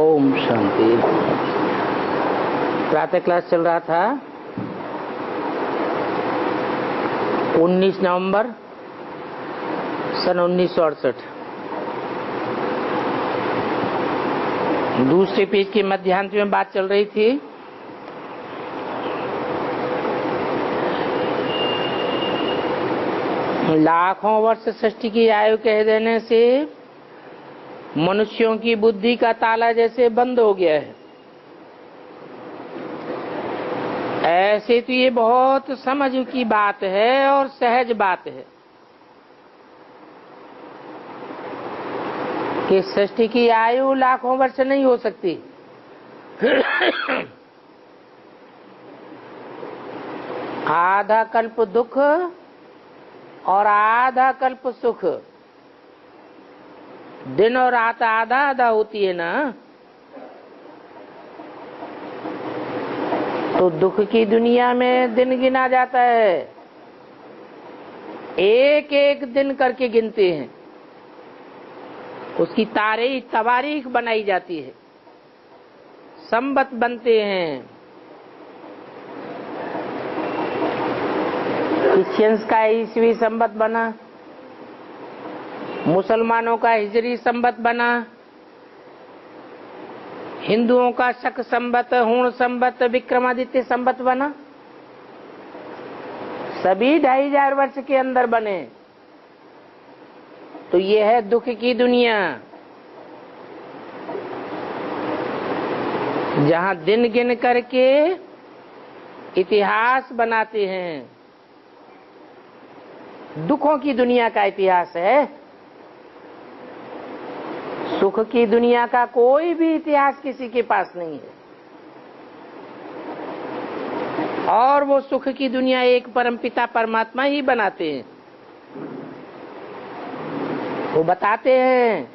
ओम शांति। प्रातः क्लास चल रहा था 19 नवंबर सन 1968। दूसरे पेज के मध्यांत में बात चल रही थी लाखों वर्ष सृष्टि की आयु कह देने से मनुष्यों की बुद्धि का ताला जैसे बंद हो गया है। ऐसे तो ये बहुत समझ की बात है और सहज बात है कि सृष्टि की आयु लाखों वर्ष नहीं हो सकती। आधा कल्प दुख और आधा कल्प सुख, दिन और रात आधा आधा होती है ना। तो दुख की दुनिया में दिन गिना जाता है, एक एक दिन करके गिनते हैं, उसकी तारीख बनाई जाती है, संवत बनते हैं। क्रिश्चियंस का ईसवी संवत बना, मुसलमानों का हिजरी संवत बना, हिंदुओं का शक संवत, हूण संवत, विक्रमादित्य संवत बना। सभी 2500 वर्ष के अंदर बने। तो ये है दुख की दुनिया, जहां दिन गिन करके इतिहास बनाते हैं। दुखों की दुनिया का इतिहास है, सुख की दुनिया का कोई भी इतिहास किसी के पास नहीं है। और वो सुख की दुनिया एक परमपिता परमात्मा ही बनाते हैं। वो बताते हैं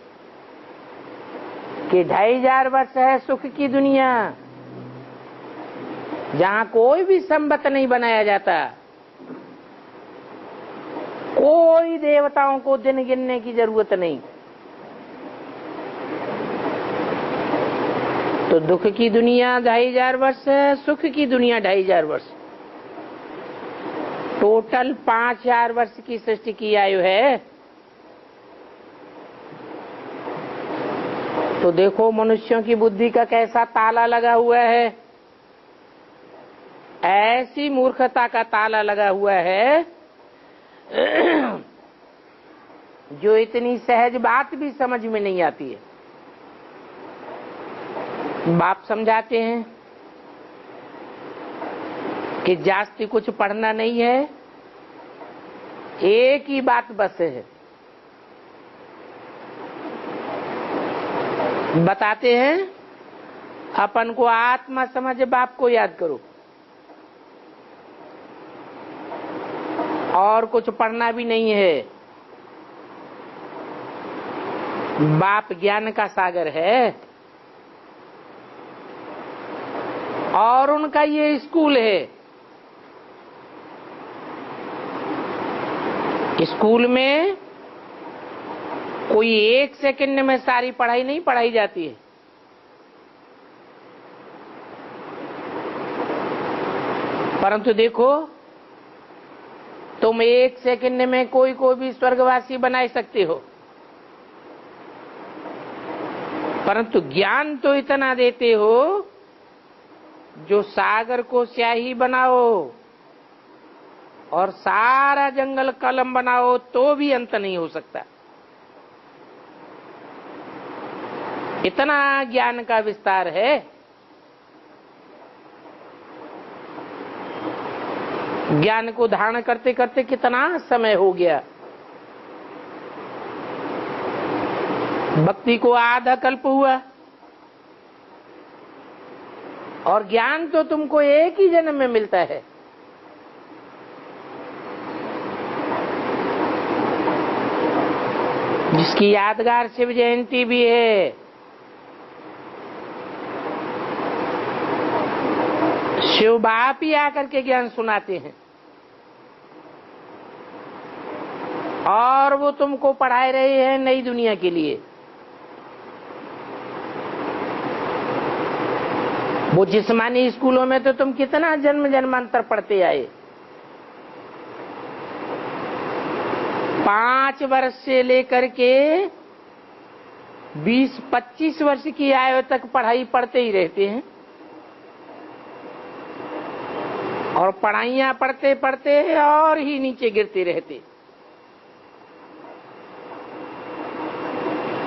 कि 2500 वर्ष है सुख की दुनिया, जहां कोई भी संवत नहीं बनाया जाता, कोई देवताओं को दिन गिनने की जरूरत नहीं। तो दुख की दुनिया 2500 वर्ष है, सुख की दुनिया 2500 वर्ष, टोटल 5000 वर्ष की सृष्टि की आयु है। तो देखो मनुष्यों की बुद्धि का कैसा ताला लगा हुआ है। ऐसी मूर्खता का ताला लगा हुआ है जो इतनी सहज बात भी समझ में नहीं आती है। बाप समझाते हैं कि जास्ती कुछ पढ़ना नहीं है, एक ही बात बस है। बताते हैं अपन को आत्मा समझ बाप को याद करो, और कुछ पढ़ना भी नहीं है। बाप ज्ञान का सागर है और उनका ये स्कूल है। स्कूल में कोई एक सेकंड में सारी पढ़ाई नहीं पढ़ाई जाती है। परंतु देखो, तुम एक सेकंड में कोई को भी स्वर्गवासी बना सकते हो, परंतु ज्ञान तो इतना देते हो जो सागर को स्याही बनाओ और सारा जंगल कलम बनाओ तो भी अंत नहीं हो सकता। इतना ज्ञान का विस्तार है। ज्ञान को धारण करते करते कितना समय हो गया। भक्ति को आधा कल्प हुआ और ज्ञान तो तुमको एक ही जन्म में मिलता है। जिसकी यादगार शिव जयंती भी है। शिव बाप ही आकर के ज्ञान सुनाते हैं और वो तुमको पढ़ाए रहे हैं नई दुनिया के लिए। वो जिस्मानी स्कूलों में तो तुम कितना जन्म जन्मांतर पढ़ते आए। 5 वर्ष से लेकर के 20-25 वर्ष की आयु तक पढ़ाई पढ़ते ही रहते हैं, और पढ़ाइयां पढ़ते पढ़ते और ही नीचे गिरते रहते।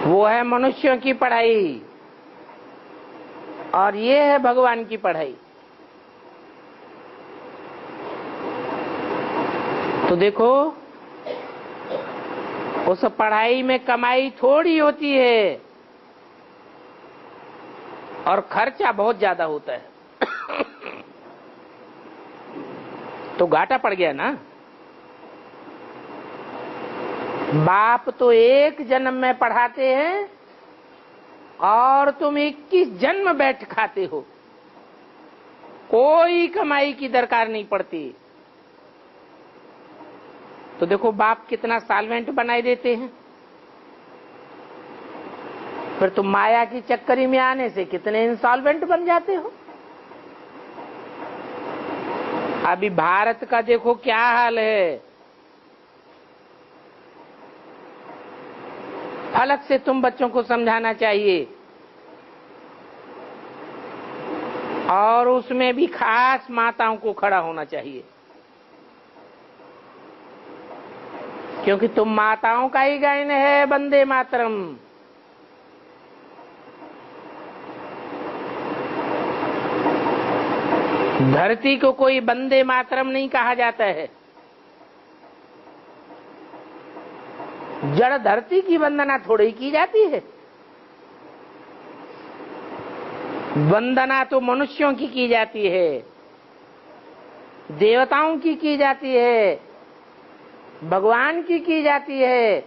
वो है मनुष्यों की पढ़ाई और ये है भगवान की पढ़ाई। तो देखो, उस पढ़ाई में कमाई थोड़ी होती है और खर्चा बहुत ज्यादा होता है। तो घाटा पड़ गया ना। बाप तो एक जन्म में पढ़ाते हैं और तुम 21 जन्म बैठ खाते हो। कोई कमाई की दरकार नहीं पड़ती। तो देखो बाप कितना सॉल्वेंट बनाए देते हैं। फिर तुम माया की चक्करी में आने से कितने इंसॉल्वेंट बन जाते हो। अभी भारत का देखो क्या हाल है। अलग से तुम बच्चों को समझाना चाहिए, और उसमें भी खास माताओं को खड़ा होना चाहिए, क्योंकि तुम माताओं का ही गायन है वंदे मातरम। धरती को कोई वंदे मातरम नहीं कहा जाता है। जड़ धरती की वंदना थोड़ी की जाती है। वंदना तो मनुष्यों की जाती है, देवताओं की जाती है, भगवान की जाती है,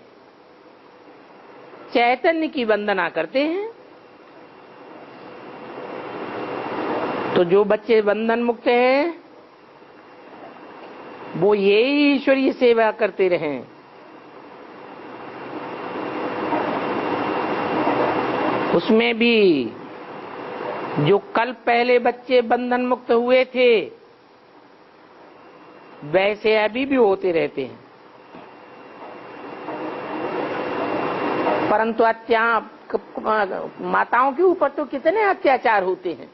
चैतन्य की वंदना करते हैं। तो जो बच्चे बंधन मुक्त हैं वो यही ईश्वरीय सेवा करते रहें। उसमें भी जो कल पहले बच्चे बंधन मुक्त हुए थे वैसे अभी भी होते रहते हैं, परंतु माताओं के ऊपर तो कितने अत्याचार होते हैं,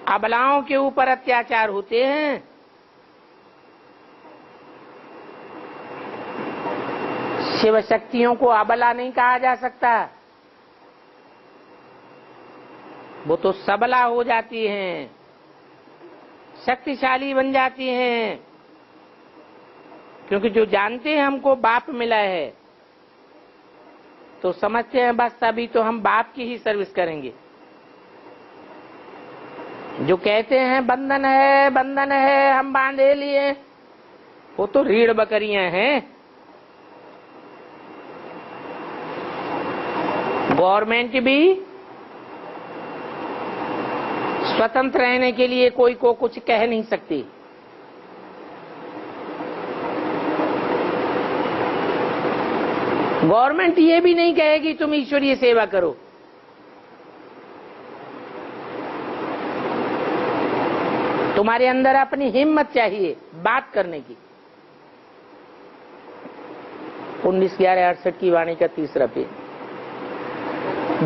अबलाओं के ऊपर अत्याचार होते हैं। शिव शक्तियों को अबला नहीं कहा जा सकता, वो तो सबला हो जाती हैं, शक्तिशाली बन जाती हैं, क्योंकि जो जानते हैं हमको बाप मिला है तो समझते हैं बस अभी तो हम बाप की ही सर्विस करेंगे। जो कहते हैं बंधन है हम बांधे लिए, वो तो रीढ़ बकरियां हैं। गवर्नमेंट भी स्वतंत्र रहने के लिए कोई को कुछ कह नहीं सकती। गवर्नमेंट ये भी नहीं कहेगी तुम ईश्वरीय सेवा करो। तुम्हारे अंदर अपनी हिम्मत चाहिए बात करने की। 19/11/68 की वाणी का 3रा पेज।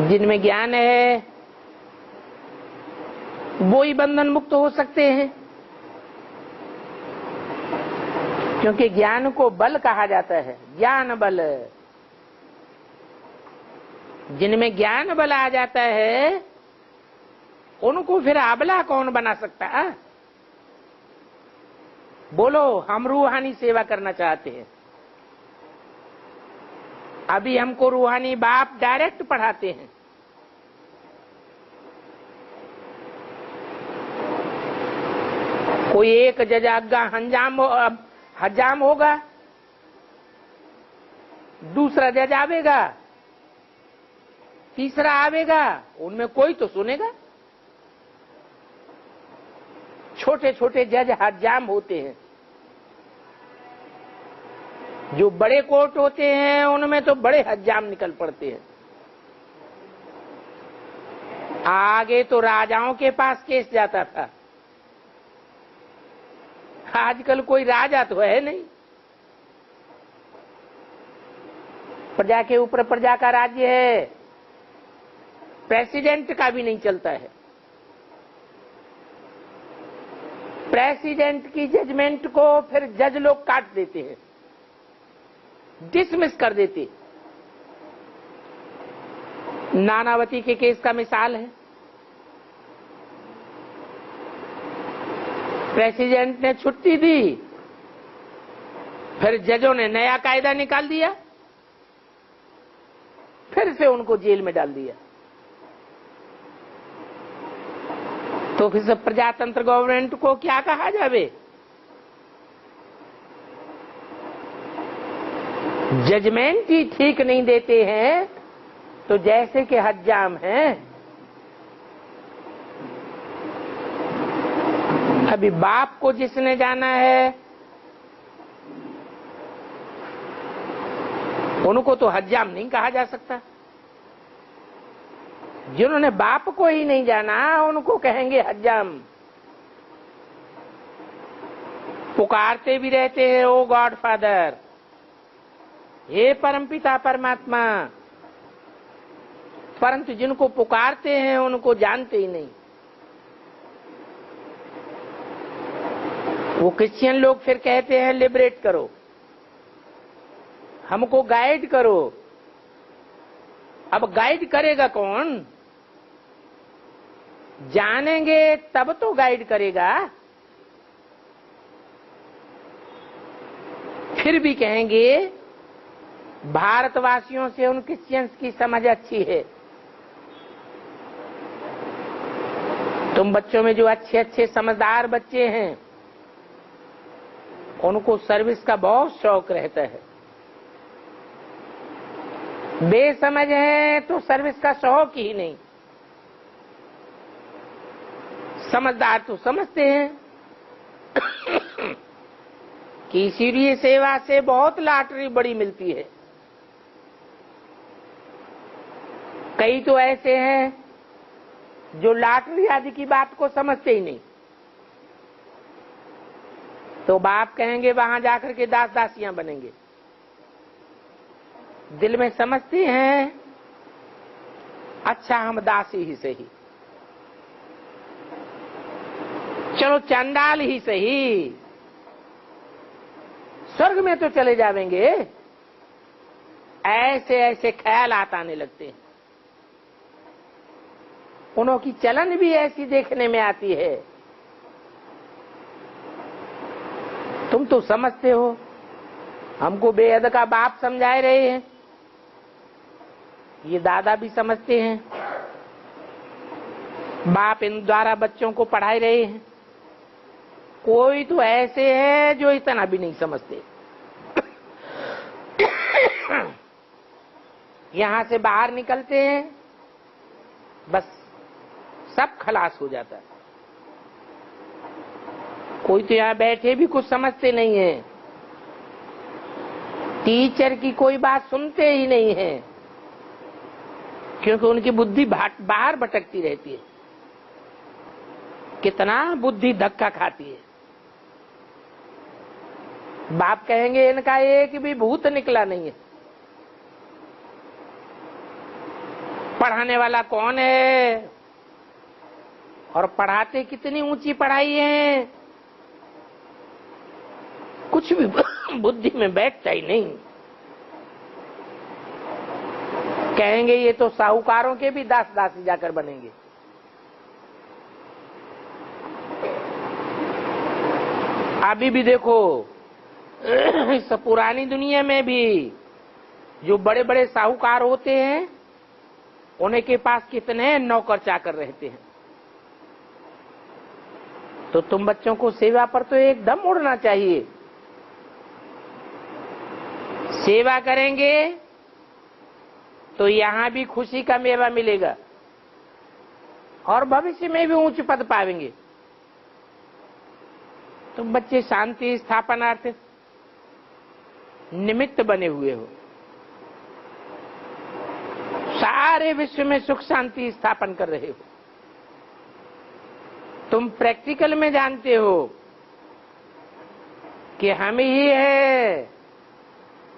जिनमें ज्ञान है वो ही बंधन मुक्त हो सकते हैं, क्योंकि ज्ञान को बल कहा जाता है, ज्ञान बल। जिनमें ज्ञान बल आ जाता है उनको फिर अबला कौन बना सकता है। बोलो हम रूहानी सेवा करना चाहते हैं। अभी हमको रूहानी बाप डायरेक्ट पढ़ाते हैं। कोई एक जजागा हजाम होगा, दूसरा जज आवेगा, तीसरा आवेगा, उनमें कोई तो सुनेगा। छोटे छोटे जज हजाम होते हैं। जो बड़े कोर्ट होते हैं उनमें तो बड़े हजाम निकल पड़ते हैं। आगे तो राजाओं के पास केस जाता था, आजकल कोई राजा तो है नहीं, प्रजा के ऊपर प्रजा का राज्य है, प्रेसिडेंट का भी नहीं चलता है। प्रेसिडेंट की जजमेंट को फिर जज लोग काट देते हैं, डिसमिस कर देते। नानावती के केस का मिसाल है, प्रेसिडेंट ने छुट्टी दी, फिर जजों ने नया कायदा निकाल दिया, फिर से उनको जेल में डाल दिया। तो फिर सब प्रजातंत्र गवर्नमेंट को क्या कहा जावे? जजमेंट ही ठीक नहीं देते हैं तो जैसे कि हज्जाम हैं। अभी बाप को जिसने जाना है उनको तो हज्जाम नहीं कहा जा सकता, जिन्होंने बाप को ही नहीं जाना उनको कहेंगे हज्जाम। पुकारते भी रहते हैं ओ गॉड फादर, हे परमपिता परमात्मा, परंतु जिनको पुकारते हैं उनको जानते ही नहीं। वो क्रिश्चियन लोग फिर कहते हैं लिबरेट करो, हमको गाइड करो। अब गाइड करेगा कौन? जानेंगे तब तो गाइड करेगा। फिर भी कहेंगे भारतवासियों से उन क्रिश्चियंस की समझ अच्छी है। तुम बच्चों में जो अच्छे अच्छे समझदार बच्चे हैं उनको सर्विस का बहुत शौक रहता है, बेसमझ है तो सर्विस का शौक ही नहीं। समझदार तो समझते हैं कि इसीलिए सेवा से बहुत लॉटरी बड़ी मिलती है। कई तो ऐसे हैं जो लॉटरी आदि की बात को समझते ही नहीं, तो बाप कहेंगे वहां जाकर के दास दासियां बनेंगे। दिल में समझते हैं अच्छा हम दासी ही सही, चलो चंडाल ही सही, स्वर्ग में तो चले जाएंगे। ऐसे ऐसे ख्याल आने लगते हैं। उनकी चलन भी ऐसी देखने में आती है। तुम तो समझते हो, हमको बेहद का बाप समझाए रहे हैं, ये दादा भी समझते हैं, बाप इन द्वारा बच्चों को पढ़ाई रहे हैं। कोई तो ऐसे है जो इतना भी नहीं समझते। यहां से बाहर निकलते हैं बस सब खलास हो जाता है। कोई तो यहां बैठे भी कुछ समझते नहीं है, टीचर की कोई बात सुनते ही नहीं है, क्योंकि उनकी बुद्धि बाहर भटकती रहती है। कितना बुद्धि धक्का खाती है। बाप कहेंगे इनका एक भी भूत निकला नहीं है। पढ़ाने वाला कौन है और पढ़ाते कितनी ऊंची पढ़ाई है, कुछ भी बुद्धि में बैठता ही नहीं। कहेंगे ये तो साहूकारों के भी दास दासी जाकर बनेंगे। अभी भी देखो इस पुरानी दुनिया में भी जो बड़े बड़े साहूकार होते हैं उन्हीं के पास कितने नौकर चाकर रहते हैं। तो तुम बच्चों को सेवा पर तो एकदम उड़ना चाहिए। सेवा करेंगे तो यहां भी खुशी का मेवा मिलेगा और भविष्य में भी उच्च पद पाएंगे। तुम बच्चे शांति स्थापनार्थ निमित्त बने हुए हो, सारे विश्व में सुख शांति स्थापन कर रहे हो। तुम प्रैक्टिकल में जानते हो कि हम ही है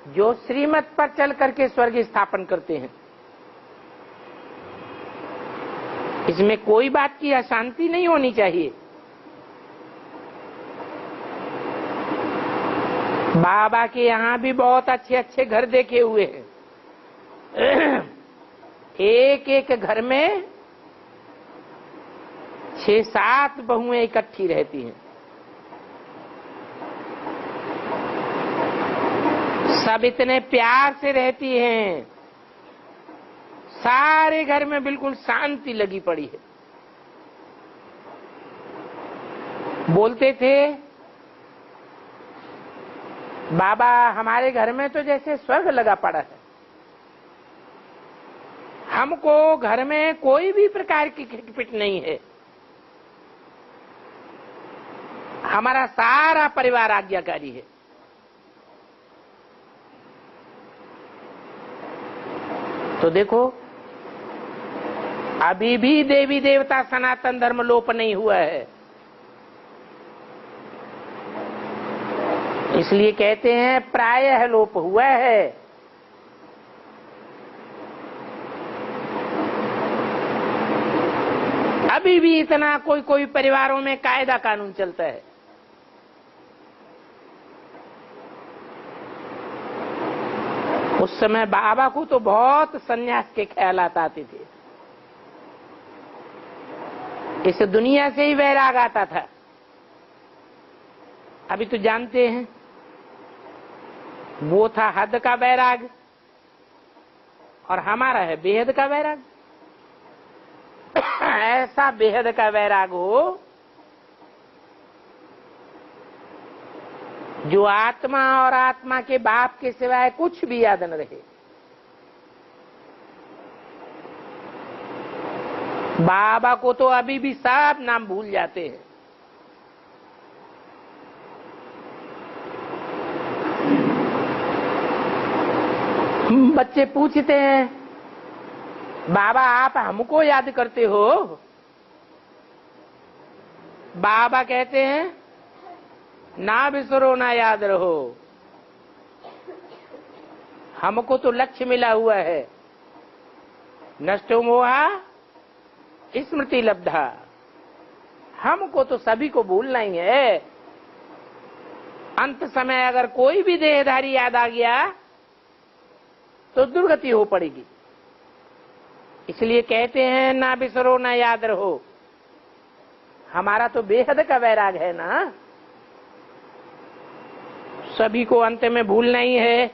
जो श्रीमत पर चल करके स्वर्ग स्थापन करते हैं। इसमें कोई बात की अशांति नहीं होनी चाहिए। बाबा के यहाँ भी बहुत अच्छे अच्छे घर देखे हुए हैं। एक एक घर में 6-7 बहुएं इकट्ठी रहती हैं। सब इतने प्यार से रहती हैं। सारे घर में बिल्कुल शांति लगी पड़ी है। बोलते थे बाबा हमारे घर में तो जैसे स्वर्ग लगा पड़ा है। हमको घर में कोई भी प्रकार की खिटपिट नहीं है। हमारा सारा परिवार आज्ञाकारी है। तो देखो अभी भी देवी देवता सनातन धर्म लोप नहीं हुआ है। इसलिए कहते हैं प्रायः लोप हुआ है। अभी भी इतना कोई कोई परिवारों में कायदा कानून चलता है। उस समय बाबा को तो बहुत सन्यास के ख्यालात आते थे। इस दुनिया से ही वैराग आता था। अभी तो जानते हैं वो था हद का वैराग और हमारा है बेहद का वैराग। ऐसा बेहद का वैराग हो जो आत्मा और आत्मा के बाप के सिवाय कुछ भी याद न रहे। बाबा को तो अभी भी सब नाम भूल जाते हैं। बच्चे पूछते हैं बाबा आप हमको याद करते हो? बाबा कहते हैं ना बिसरो ना याद रहो। हमको तो लक्ष्य मिला हुआ है। नष्टो मोहा स्मृति लब्धा। हमको तो सभी को भूलना ही है। अंत समय अगर कोई भी देहधारी याद आ गया तो दुर्गति हो पड़ेगी। इसलिए कहते हैं ना बिसरो ना याद रहो। हमारा तो बेहद का वैराग है ना। सभी को अंत में भूलना ही है,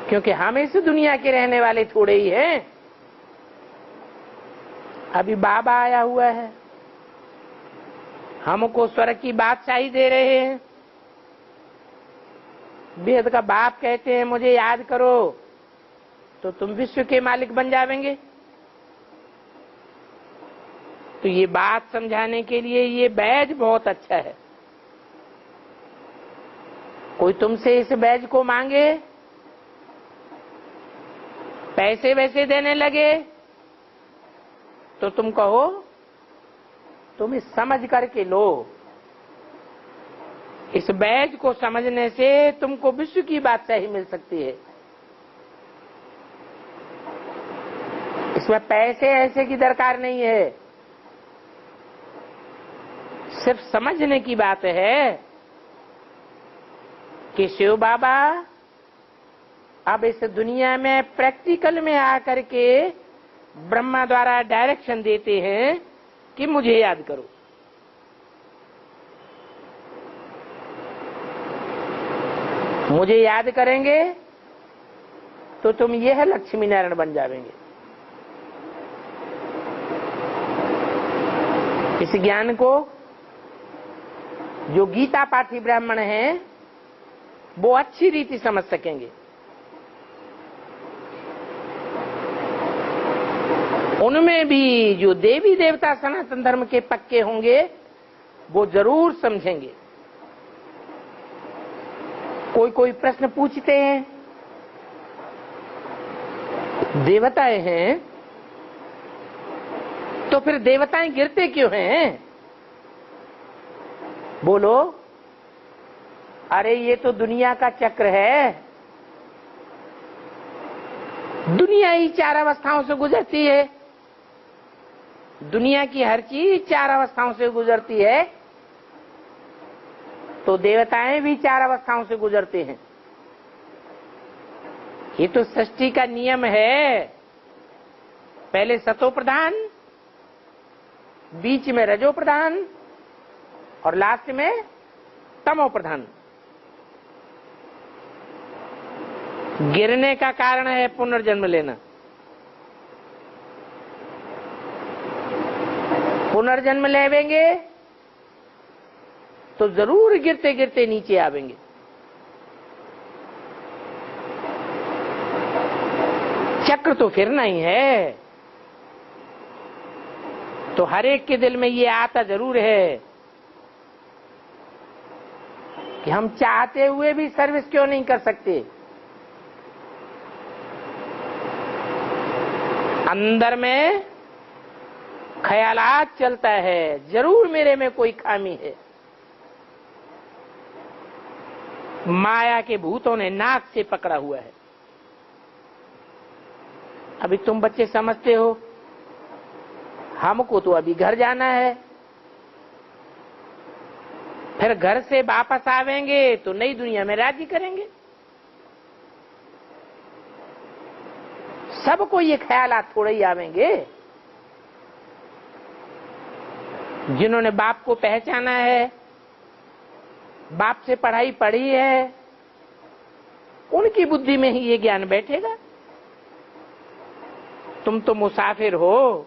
क्योंकि हम इस दुनिया के रहने वाले थोड़े ही हैं। अभी बाबा आया हुआ है, हमको स्वर्ग की बादशाही दे रहे हैं। बेहद का बाप कहते हैं मुझे याद करो तो तुम विश्व के मालिक बन जाएंगे। तो ये बात समझाने के लिए ये बैज बहुत अच्छा है। कोई तुमसे इस बैज को मांगे, पैसे वैसे देने लगे, तो तुम कहो तुम इस समझ करके लो। इस बैज को समझने से तुमको विश्व की बादशाही मिल सकती है। इसमें पैसे ऐसे की दरकार नहीं है, सिर्फ समझने की बात है कि शिव बाबा अब इस दुनिया में प्रैक्टिकल में आकर के ब्रह्मा द्वारा डायरेक्शन देते हैं कि मुझे याद करो। मुझे याद करेंगे तो तुम यह लक्ष्मी नारायण बन जाएंगे। इस ज्ञान को जो गीता पाठी ब्राह्मण हैं वो अच्छी रीति समझ सकेंगे। उनमें भी जो देवी देवता सनातन धर्म के पक्के होंगे वो जरूर समझेंगे। कोई कोई प्रश्न पूछते हैं, देवताएं हैं तो तो फिर देवताएं गिरते क्यों हैं? बोलो। अरे ये तो दुनिया का चक्र है। दुनिया ही 4 अवस्थाओं से गुजरती है। दुनिया की हर चीज 4 अवस्थाओं से गुजरती है, तो देवताएं भी 4 अवस्थाओं से गुजरते हैं। ये तो सृष्टि का नियम है। पहले सतो प्रधान, बीच में रजो प्रधान और लास्ट में तमो प्रधान। गिरने का कारण है पुनर्जन्म लेना। पुनर्जन्म लेवेंगे तो जरूर गिरते गिरते नीचे आवेंगे। चक्र तो फिरना ही है। तो हर एक के दिल में ये आता जरूर है कि हम चाहते हुए भी सर्विस क्यों नहीं कर सकते। अंदर में ख्यालात चलता है, जरूर मेरे में कोई खामी है। माया के भूतों ने नाक से पकड़ा हुआ है। अभी तुम बच्चे समझते हो, हमको तो अभी घर जाना है, फिर घर से वापस आवेंगे तो नई दुनिया में राज्य करेंगे। सबको ये ख्यालात थोड़े ही आवेंगे। जिन्होंने बाप को पहचाना है, बाप से पढ़ाई पढ़ी है, उनकी बुद्धि में ही ये ज्ञान बैठेगा। तुम तो मुसाफिर हो,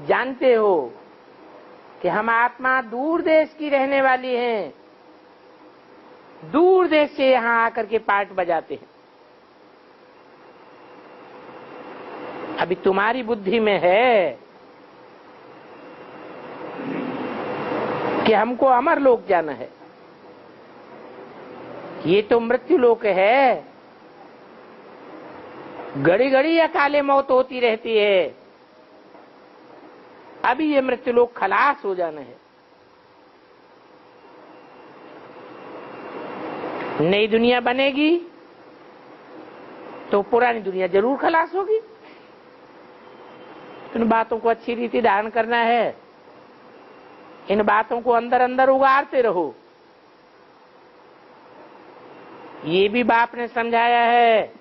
जानते हो कि हम आत्मा दूर देश की रहने वाली हैं, दूर देश से यहां आकर के पार्ट बजाते हैं। अभी तुम्हारी बुद्धि में है कि हमको अमर लोक जाना है। ये तो मृत्यु लोक है, घड़ी घड़ी अकाले मौत होती रहती है। अभी ये मृत्यु लोक खलास हो जाना है। नई दुनिया बनेगी तो पुरानी दुनिया जरूर खलास होगी। इन बातों को अच्छी रीति धारण करना है। इन बातों को अंदर अंदर उगारते रहो। ये भी बाप ने समझाया है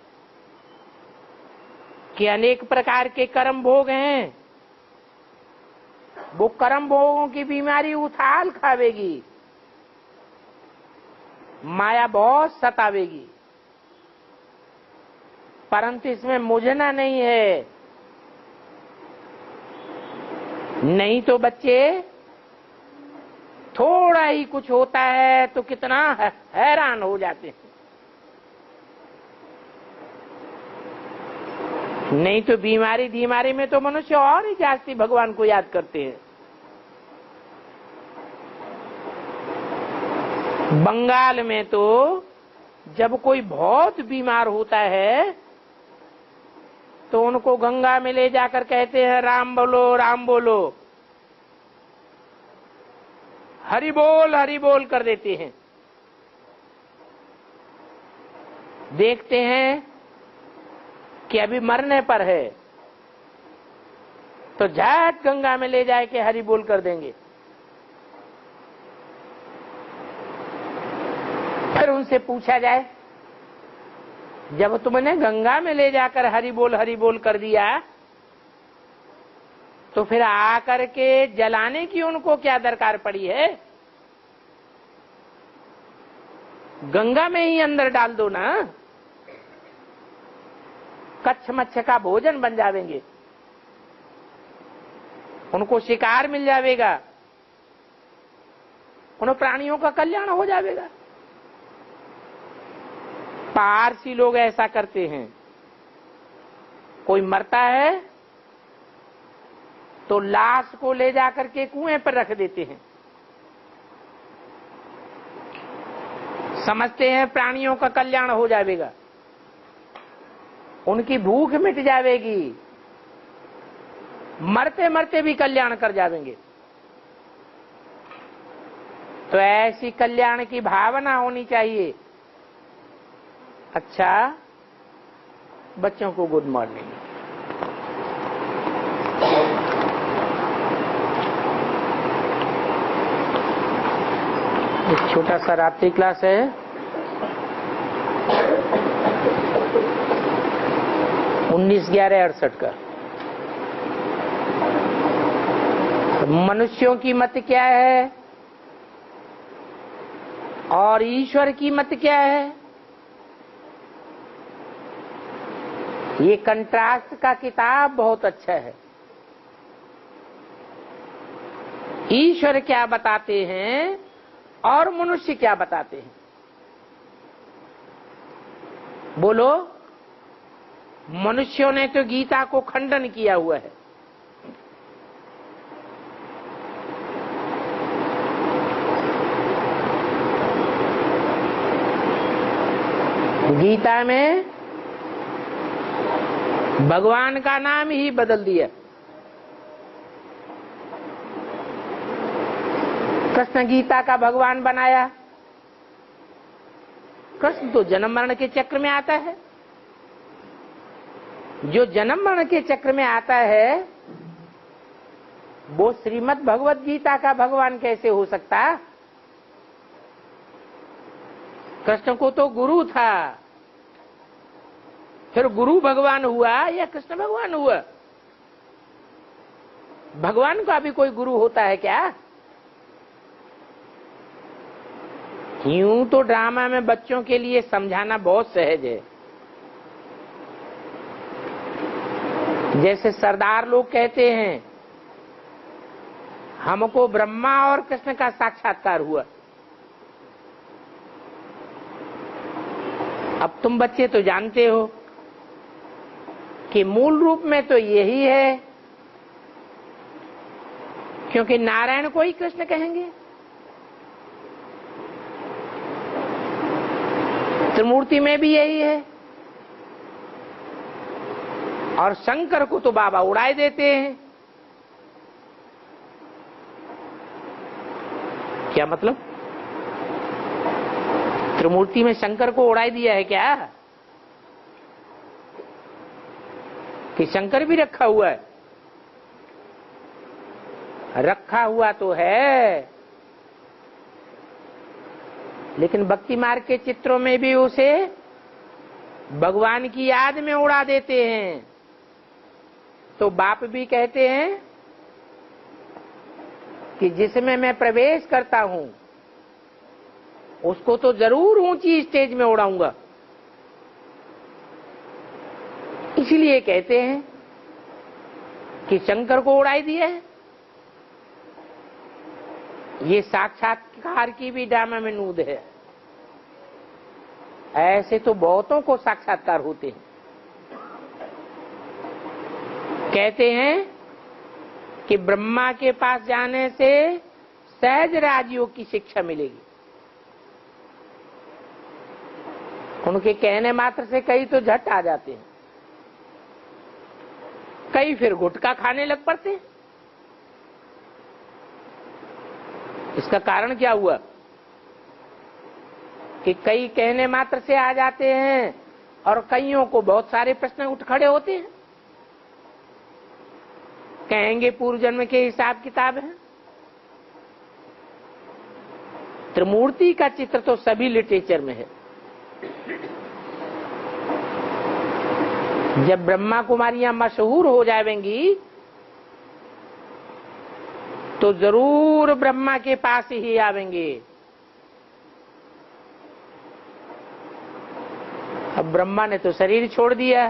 कि अनेक प्रकार के कर्म भोग हैं। वो कर्म भोगों की बीमारी उथाल खावेगी, माया बहुत सतावेगी, परंतु इसमें मुझना नहीं है। नहीं तो बच्चे थोड़ा ही कुछ होता है तो कितना हैरान हो जाते हैं। नहीं तो बीमारी में तो मनुष्य और ही जास्ती भगवान को याद करते हैं। बंगाल में तो जब कोई बहुत बीमार होता है तो उनको गंगा में ले जाकर कहते हैं राम बोलो, राम बोलो, हरि बोल कर देते हैं। देखते हैं कि अभी मरने पर है तो झट गंगा में ले जाए के हरि बोल कर देंगे। फिर उनसे पूछा जाए, जब तुमने गंगा में ले जाकर हरि बोल कर दिया तो फिर आकर के जलाने की उनको क्या दरकार पड़ी है? गंगा में ही अंदर डाल दो ना, कच्छ मच्छ का भोजन बन जावेंगे, उनको शिकार मिल जावेगा, उन प्राणियों का कल्याण हो जाएगा। पारसी लोग ऐसा करते हैं, कोई मरता है तो लाश को ले जाकर के कुएं पर रख देते हैं। समझते हैं प्राणियों का कल्याण हो जाएगा, उनकी भूख मिट जाएगी। मरते मरते भी कल्याण कर जाएंगे। तो ऐसी कल्याण की भावना होनी चाहिए। अच्छा, बच्चों को गुड मॉर्निंग। एक छोटा सा रात्रि क्लास है। उन्नीस 11/68 का। मनुष्यों की मत क्या है और ईश्वर की मत क्या है? ये कंट्रास्ट का किताब बहुत अच्छा है। ईश्वर क्या बताते हैं और मनुष्य क्या बताते हैं। बोलो, मनुष्यों ने तो गीता को खंडन किया हुआ है। गीता में भगवान का नाम ही बदल दिया। कृष्ण गीता का भगवान बनाया। कृष्ण तो जन्म मरण के चक्र में आता है। जो जन्म मरण के चक्र में आता है वो श्रीमद् भगवत गीता का भगवान कैसे हो सकता? कृष्ण को तो गुरु था, फिर गुरु भगवान हुआ या कृष्ण भगवान हुआ? भगवान का भी कोई गुरु होता है क्या? यूं तो ड्रामा में बच्चों के लिए समझाना बहुत सहज है। जैसे सरदार लोग कहते हैं हमको ब्रह्मा और कृष्ण का साक्षात्कार हुआ। अब तुम बच्चे तो जानते हो कि मूल रूप में तो यही है, क्योंकि नारायण को ही कृष्ण कहेंगे, त्रिमूर्ति में भी यही है, और शंकर को तो बाबा उड़ाए देते हैं। क्या मतलब? त्रिमूर्ति में शंकर को उड़ाई दिया है क्या? कि शंकर भी रखा हुआ है? रखा हुआ तो है, लेकिन भक्ति मार्ग के चित्रों में भी उसे भगवान की याद में उड़ा देते हैं। तो बाप भी कहते हैं कि जिसमें मैं प्रवेश करता हूं उसको तो जरूर ऊंची स्टेज में उड़ाऊंगा। इसलिए कहते हैं कि शंकर को उड़ाई दिया है। ये साक्षात्कार की भी ड्रामा में नूद है। ऐसे तो बहुतों को साक्षात्कार होते हैं। कहते हैं कि ब्रह्मा के पास जाने से सहज राजयोग की शिक्षा मिलेगी। उनके कहने मात्र से कई तो झट आ जाते हैं, कई फिर गुटखा खाने लग पड़ते हैं। इसका कारण क्या हुआ कि कई कहने मात्र से आ जाते हैं और कईयों को बहुत सारे प्रश्न उठ खड़े होते हैं। कहेंगे पूर्व जन्म के हिसाब किताब है। त्रिमूर्ति का चित्र तो सभी लिटरेचर में है। जब ब्रह्मा कुमारियां मशहूर हो जाएंगी तो जरूर ब्रह्मा के पास ही आवेंगे। अब ब्रह्मा ने तो शरीर छोड़ दिया,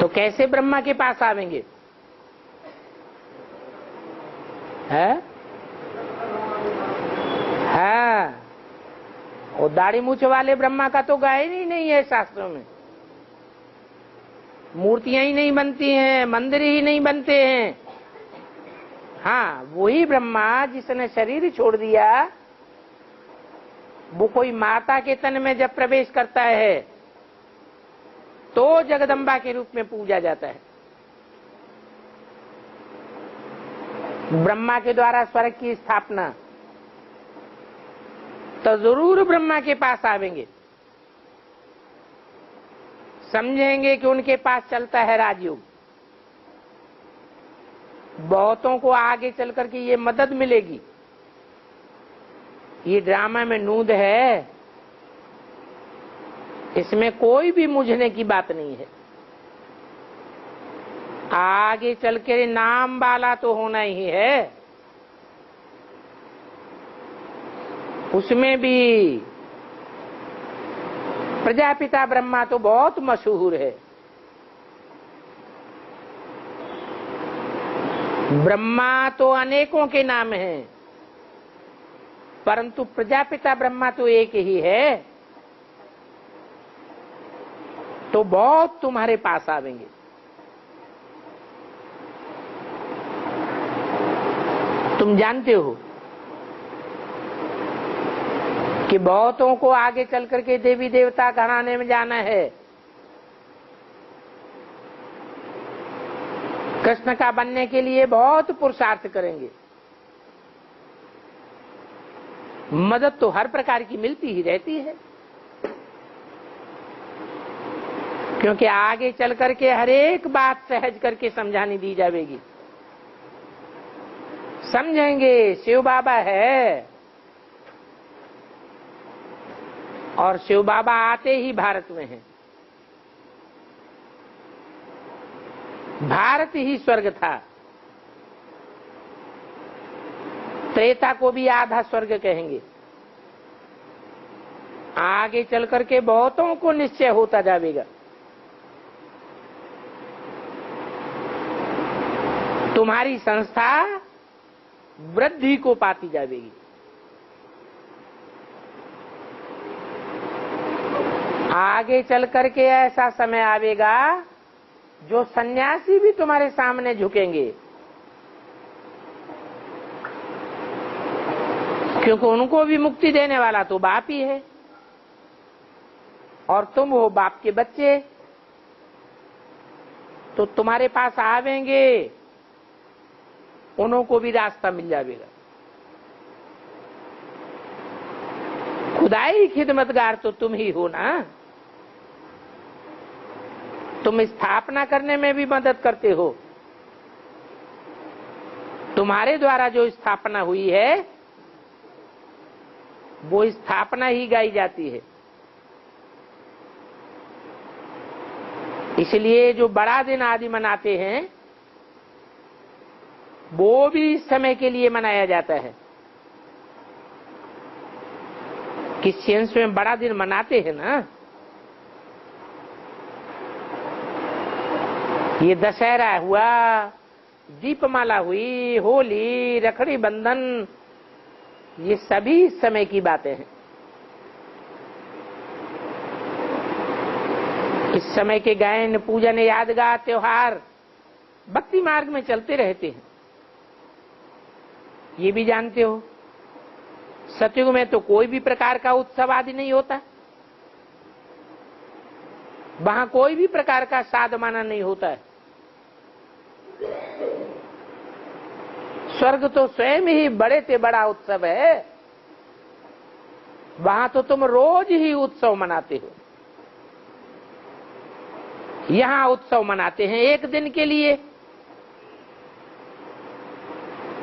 तो कैसे ब्रह्मा के पास आवेंगे? है? हाँ, वो दाढ़ी मूछ वाले ब्रह्मा का तो गायन ही नहीं है शास्त्रों में। मूर्तियां ही नहीं बनती हैं, मंदिर ही नहीं बनते हैं। हाँ, वही ब्रह्मा जिसने शरीर छोड़ दिया, वो कोई माता के तन में जब प्रवेश करता है तो जगदम्बा के रूप में पूजा जाता है। ब्रह्मा के द्वारा स्वर्ग की स्थापना, तो जरूर ब्रह्मा के पास आवेंगे, समझेंगे कि उनके पास चलता है राजयोग। बहुतों को आगे चल करके ये मदद मिलेगी। ये ड्रामा में नूंद है, इसमें कोई भी मुझने की बात नहीं है। आगे चल के नाम वाला तो होना ही है, उसमें भी प्रजापिता ब्रह्मा तो बहुत मशहूर है। ब्रह्मा तो अनेकों के नाम हैं, परंतु प्रजापिता ब्रह्मा तो एक ही है। तो बहुत तुम्हारे पास आवेंगे। तुम जानते हो कि बहुतों को आगे चल करके देवी देवता घराने में जाना है, कृष्ण का बनने के लिए बहुत पुरुषार्थ करेंगे। मदद तो हर प्रकार की मिलती ही रहती है, क्योंकि आगे चल करके हर एक बात सहज करके समझानी दी जाएगी। समझेंगे शिव बाबा है, और शिव बाबा आते ही भारत में हैं। भारत ही स्वर्ग था। त्रेता को भी आधा स्वर्ग कहेंगे। आगे चल करके बहुतों को निश्चय होता जाएगा। तुम्हारी संस्था वृद्धि को पाती जाएगी। आगे चल करके ऐसा समय आवेगा जो सन्यासी भी तुम्हारे सामने झुकेंगे, क्योंकि उनको भी मुक्ति देने वाला तो बाप ही है, और तुम हो बाप के बच्चे। तो तुम्हारे पास आवेंगे, उनको भी रास्ता मिल जाएगा। खुदाई खिदमतगार तो तुम ही हो ना। तुम स्थापना करने में भी मदद करते हो। तुम्हारे द्वारा जो स्थापना हुई है वो स्थापना ही गाई जाती है। इसलिए जो बड़ा दिन आदि मनाते हैं वो भी इस समय के लिए मनाया जाता है। किस सेंस में बड़ा दिन मनाते हैं ना, ये दशहरा हुआ, दीपमाला हुई, होली, रखड़ी बंधन, ये सभी इस समय की बातें हैं। इस समय के गायन, पूजन, यादगार, त्योहार भक्ति मार्ग में चलते रहते हैं। ये भी जानते हो सतयुग में तो कोई भी प्रकार का उत्सव आदि नहीं होता। वहां कोई भी प्रकार का साधमाना नहीं होता है। स्वर्ग तो स्वयं ही बड़े से बड़ा उत्सव है। वहां तो तुम रोज ही उत्सव मनाते हो। यहां उत्सव मनाते हैं एक दिन के लिए,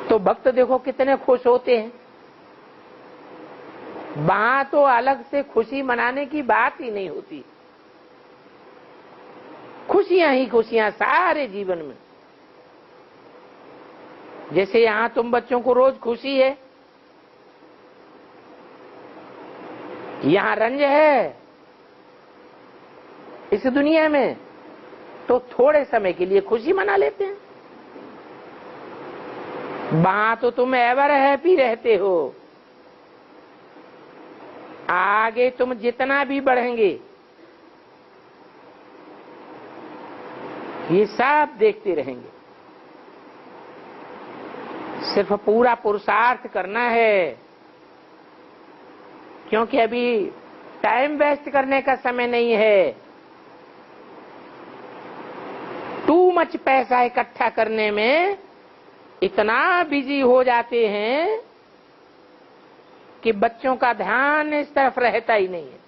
तो भक्त देखो कितने खुश होते हैं। वहां तो अलग से खुशी मनाने की बात ही नहीं होती। खुशियां ही खुशियां सारे जीवन में। जैसे यहां तुम बच्चों को रोज खुशी है, यहां रंज है इस दुनिया में, तो थोड़े समय के लिए खुशी मना लेते हैं। वहां तो तुम एवर हैप्पी रहते हो। आगे तुम जितना भी बढ़ेंगे ये सब देखते रहेंगे। सिर्फ पूरा पुरुषार्थ करना है, क्योंकि अभी टाइम वेस्ट करने का समय नहीं है। मच पैसा इकट्ठा करने में इतना बिजी हो जाते हैं कि बच्चों का ध्यान इस तरफ रहता ही नहीं है।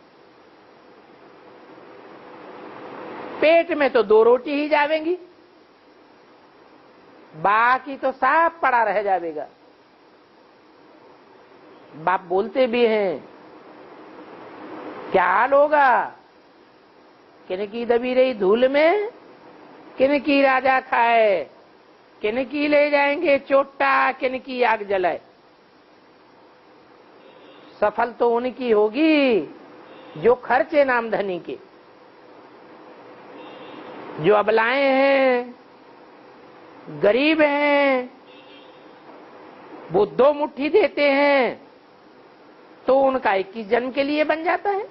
पेट में तो 2 रोटी ही जावेंगी, बाकी तो साफ पड़ा रह जाएगा। बाप बोलते भी हैं, क्या हाल होगा, किनकी दबी रही धूल में किनकी राजा खाए, किनकी ले जाएंगे चोटा किनकी आग जलाए। सफल तो उनकी होगी जो खर्चे नामधनी के। जो अबलाएं हैं, गरीब हैं, वो 2 मुट्ठी देते हैं तो उनका 21 जन्म के लिए बन जाता है।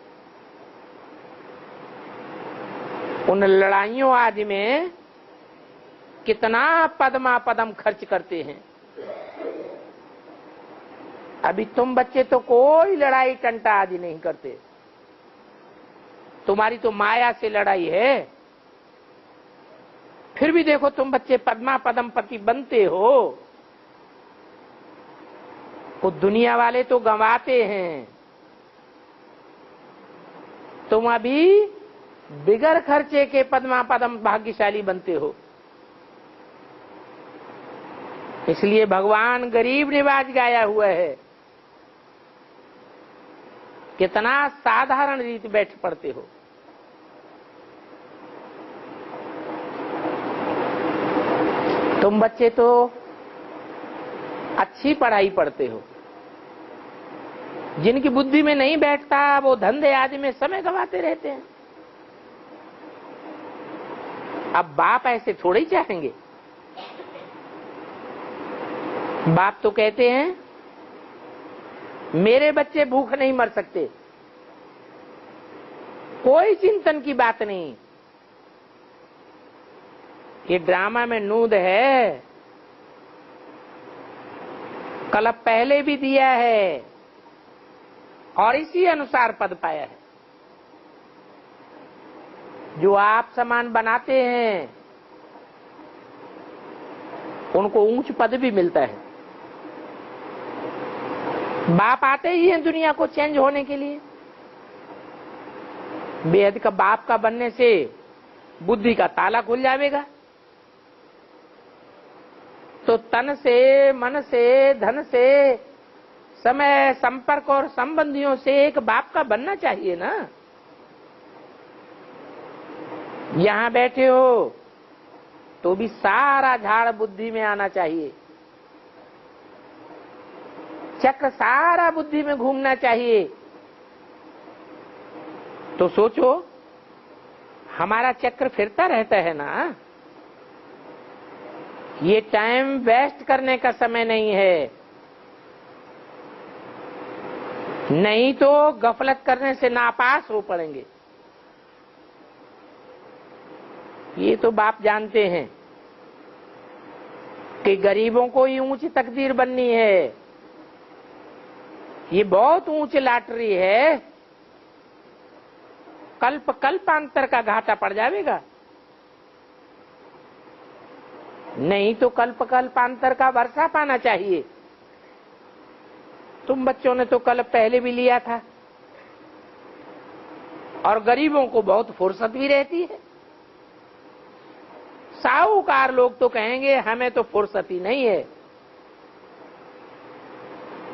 उन लड़ाइयों आदि में कितना पदमा पदम खर्च करते हैं। अभी तुम बच्चे तो कोई लड़ाई टंटा आदि नहीं करते, तुम्हारी तो माया से लड़ाई है। फिर भी देखो तुम बच्चे पद्मा पदम पति बनते हो, वो दुनिया वाले तो गंवाते हैं। तुम अभी बिगर खर्चे के पद्मा पदम भाग्यशाली बनते हो। इसलिए भगवान गरीब निवाज गाया हुआ है। कितना साधारण रीति बैठ पड़ते हो। तुम बच्चे तो अच्छी पढ़ाई पढ़ते हो, जिनकी बुद्धि में नहीं बैठता वो धंधे आदि में समय गंवाते रहते हैं। अब बाप ऐसे थोड़े ही चाहेंगे। बाप तो कहते हैं मेरे बच्चे भूख नहीं मर सकते, कोई चिंतन की बात नहीं। ये ड्रामा में नूद है, कल पहले भी दिया है और इसी अनुसार पद पाया है। जो आप समान बनाते हैं उनको ऊंच पद भी मिलता है। बाप आते ही हैं दुनिया को चेंज होने के लिए। बेहद का बाप का बनने से बुद्धि का ताला खुल जाएगा, तो तन से, मन से, धन से, समय, संपर्क और संबंधियों से एक बाप का बनना चाहिए ना। यहां बैठे हो तो भी सारा झाड़ बुद्धि में आना चाहिए, चक्र सारा बुद्धि में घूमना चाहिए। तो सोचो, हमारा चक्र फिरता रहता है ना। ये टाइम वेस्ट करने का समय नहीं है, नहीं तो गफलत करने से नापास हो पड़ेंगे। ये तो बाप जानते हैं कि गरीबों को ही ऊंची तकदीर बननी है। ये बहुत ऊंची लॉटरी है, कल्प कल्पांतर का घाटा पड़ जाएगा। नहीं तो कल्प कल्पांतर का वर्षा पाना चाहिए। तुम बच्चों ने तो कल्प पहले भी लिया था, और गरीबों को बहुत फुर्सत भी रहती है। साहूकार लोग तो कहेंगे हमें तो फुर्सत ही नहीं है।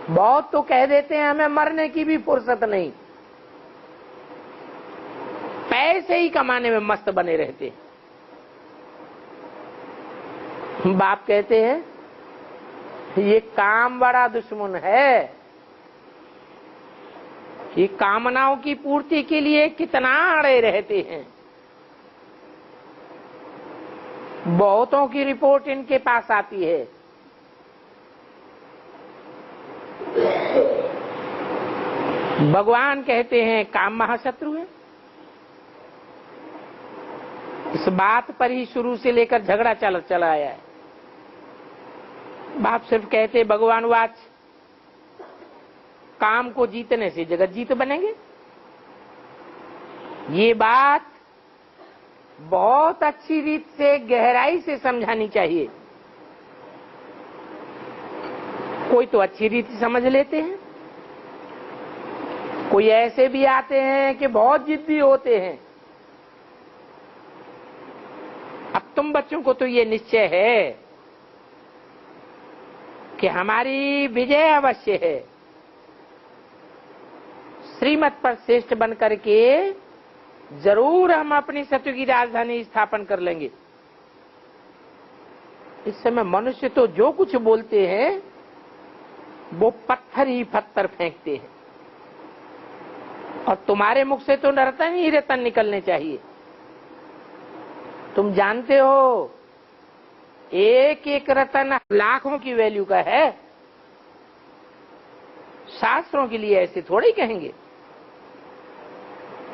बहुत तो कह देते हैं हमें मरने की भी फुर्सत नहीं, पैसे ही कमाने में मस्त बने रहते हैं। बाप कहते हैं ये काम बड़ा दुश्मन है। ये कामनाओं की पूर्ति के लिए कितना अड़े रहते हैं। बहुतों की रिपोर्ट इनके पास आती है। भगवान कहते हैं काम महाशत्रु है। इस बात पर ही शुरू से लेकर झगड़ा चला आया है। बाप सिर्फ कहते भगवान वाच, काम को जीतने से जगत जीत बनेंगे। ये बात बहुत अच्छी रीत से गहराई से समझानी चाहिए। कोई तो अच्छी रीति समझ लेते हैं, कोई ऐसे भी आते हैं कि बहुत जिद्दी होते हैं। अब तुम बच्चों को तो ये निश्चय है कि हमारी विजय अवश्य है। श्रीमत पर श्रेष्ठ बन करके जरूर हम अपनी सत्य की राजधानी स्थापन कर लेंगे। इस समय मनुष्य तो जो कुछ बोलते हैं वो पत्थर ही पत्थर फेंकते हैं, और तुम्हारे मुख से तो रतन ही रतन निकलने चाहिए। तुम जानते हो एक एक रतन लाखों की वैल्यू का है। शास्त्रों के लिए ऐसे थोड़े ही कहेंगे।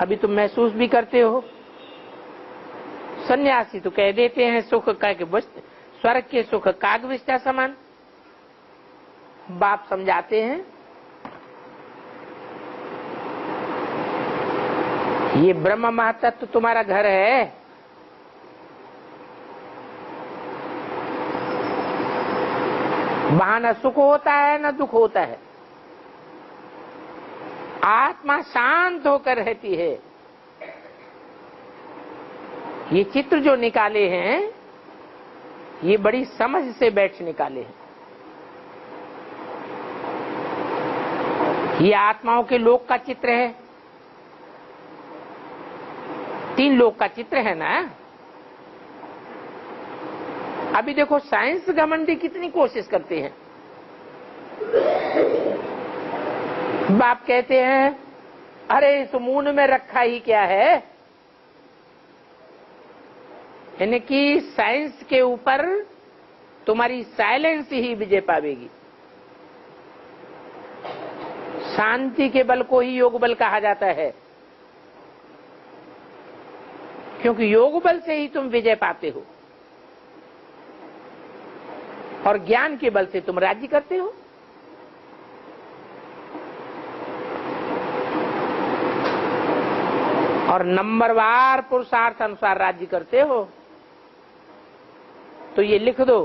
अभी तुम महसूस भी करते हो, सन्यासी तो कह देते हैं सुख का स्वर्ग के सुख काग विष्टा समान। बाप समझाते हैं ये ब्रह्म महातत्व तुम्हारा घर है। वहां न सुख होता है न दुख होता है, आत्मा शांत होकर रहती है। ये चित्र जो निकाले हैं ये बड़ी समझ से बैठ निकाले हैं। ये आत्माओं के लोक का चित्र है, 3 लोक का चित्र है ना। अभी देखो साइंस घमंडी कितनी कोशिश करते हैं। बाप कहते हैं अरे इस मून में रखा ही क्या है, यानी कि साइंस के ऊपर तुम्हारी साइलेंस ही विजय पावेगी। शांति के बल को ही योग बल कहा जाता है, क्योंकि योग बल से ही तुम विजय पाते हो और ज्ञान के बल से तुम राज्य करते हो। और नंबरवार पुरुषार्थ अनुसार राज्य करते हो। तो ये लिख दो,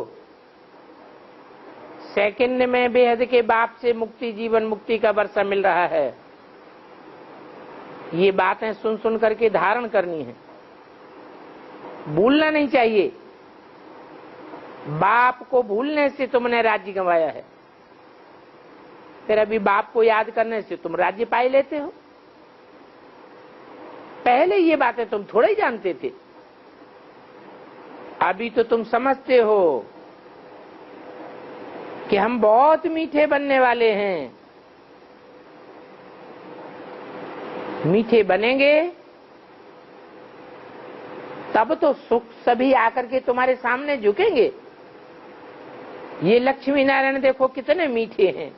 सेकंड में बेहद के बाप से मुक्ति जीवन मुक्ति का वर्षा मिल रहा है। ये बातें सुन सुन करके धारण करनी है, भूलना नहीं चाहिए। बाप को भूलने से तुमने राज्य गंवाया है, फिर अभी बाप को याद करने से तुम राज्य पाई लेते हो। पहले ये बातें तुम थोड़े ही जानते थे, अभी तो तुम समझते हो कि हम बहुत मीठे बनने वाले हैं। मीठे बनेंगे तब तो सुख सभी आकर के तुम्हारे सामने झुकेंगे। ये लक्ष्मी नारायण देखो कितने मीठे हैं,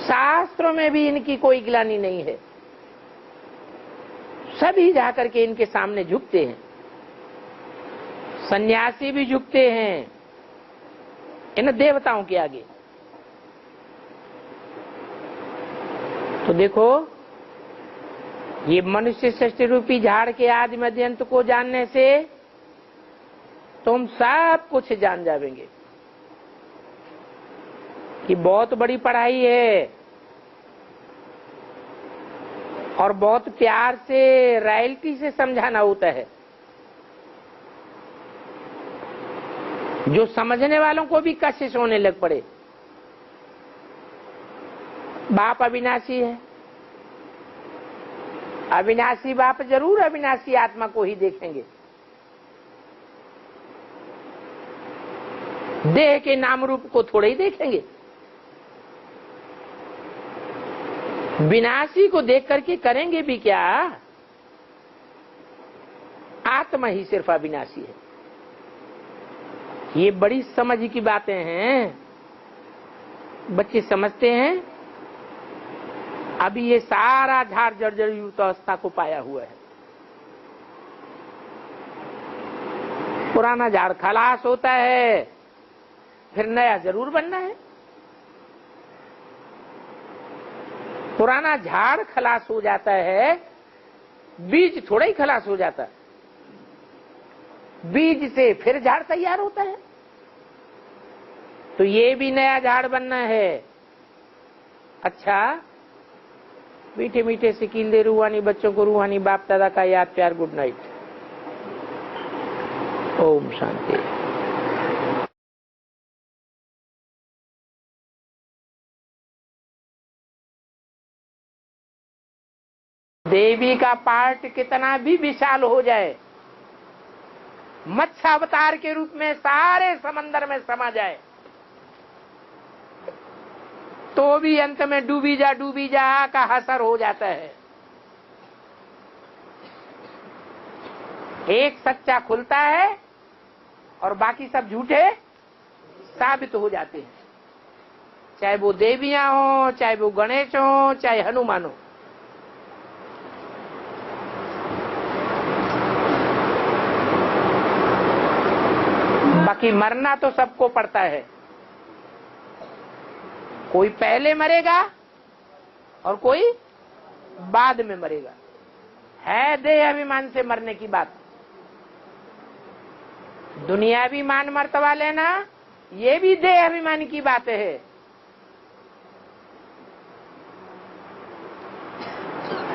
शास्त्रों में भी इनकी कोई ग्लानि नहीं है। सभी जाकर के इनके सामने झुकते हैं, सन्यासी भी झुकते हैं इन देवताओं के आगे। तो देखो ये मनुष्य सृष्टि रूपी झाड़ के आदि मध्य अंत को जानने से तुम सब कुछ जान जाओगे। कि बहुत बड़ी पढ़ाई है और बहुत प्यार से रॉयल्टी से समझाना होता है। जो समझने वालों को भी कशिश होने लग पड़े। बाप अविनाशी है, अविनाशी बाप जरूर अविनाशी आत्मा को ही देखेंगे। देह के नाम रूप को थोड़े ही देखेंगे। विनाशी को देख करके करेंगे भी क्या? आत्मा ही सिर्फ अविनाशी है। ये बड़ी समझ की बातें हैं, बच्चे समझते हैं। अभी ये सारा झाड़ जर्जर युक्त अवस्था को पाया हुआ है। पुराना झाड़ खलास होता है, फिर नया जरूर बनना है। पुराना झाड़ खलास हो जाता है, बीज थोड़ा ही खलास हो जाता, बीज से फिर झाड़ तैयार होता है। तो ये भी नया झाड़ बनना है। अच्छा, मीठे मीठे से कील दे रूहानी बच्चों को, रूहानी बाप दादा का याद प्यार, गुड नाइट, ओम शांति। देवी का पार्ट कितना भी विशाल हो जाए, मत्स्य अवतार के रूप में सारे समंदर में समा जाए, तो भी अंत में डूबी जा का असर हो जाता है। एक सच्चा खुलता है और बाकी सब झूठे साबित हो जाते हैं, चाहे वो देवियां हो, चाहे वो गणेश हो, चाहे हनुमान हो। बाकी मरना तो सबको पड़ता है, कोई पहले मरेगा और कोई बाद में मरेगा। है देह अभिमान से मरने की बात। दुनियावी मान मर्तबा लेना, ये भी देह अभिमान की बात है।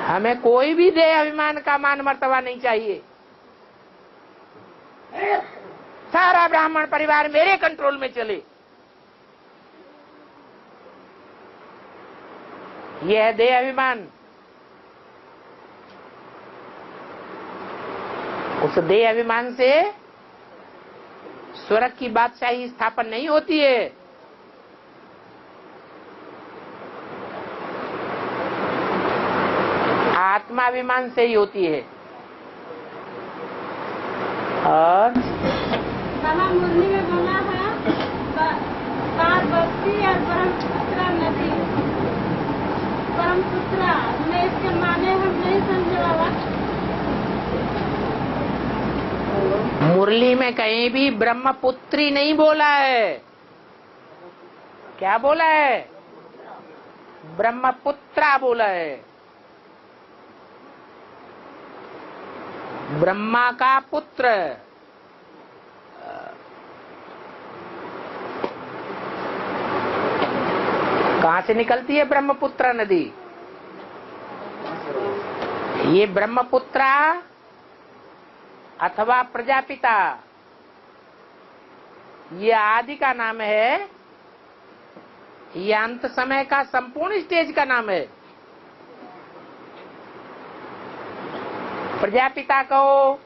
हमें कोई भी देह अभिमान का मान मर्तबा नहीं चाहिए। सारा ब्राह्मण परिवार मेरे कंट्रोल में चले, यह है देह अभिमान। उस देह अभिमान से स्वर्ग की बादशाही स्थापन नहीं होती है। आत्माभिमान से ही होती है। और मुरली में बना है पार्वती और ब्रह्मपुत्रा नदी, ब्रह्मपुत्रा में इसके माने हम नहीं समझे बाबा। मुरली में कहीं भी ब्रह्मपुत्री नहीं बोला है। क्या बोला है? ब्रह्मपुत्रा बोला है। ब्रह्मा का पुत्र। कहां से निकलती है ब्रह्मपुत्रा नदी? ये ब्रह्मपुत्रा अथवा प्रजापिता, ये आदि का नाम है, ये अंत समय का संपूर्ण स्टेज का नाम है। प्रजापिता कहो,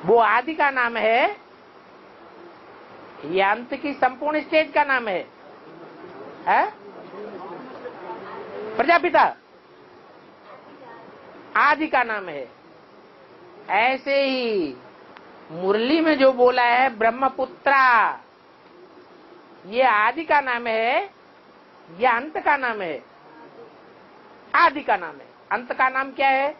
वो आदि का नाम है, ये अंत की संपूर्ण स्टेज का नाम है। प्रजापिता आदि का नाम है। ऐसे ही मुरली में जो बोला है ब्रह्मपुत्रा, ये आदि का नाम है, ये अंत का नाम है। आदि का नाम है, अंत का नाम क्या है?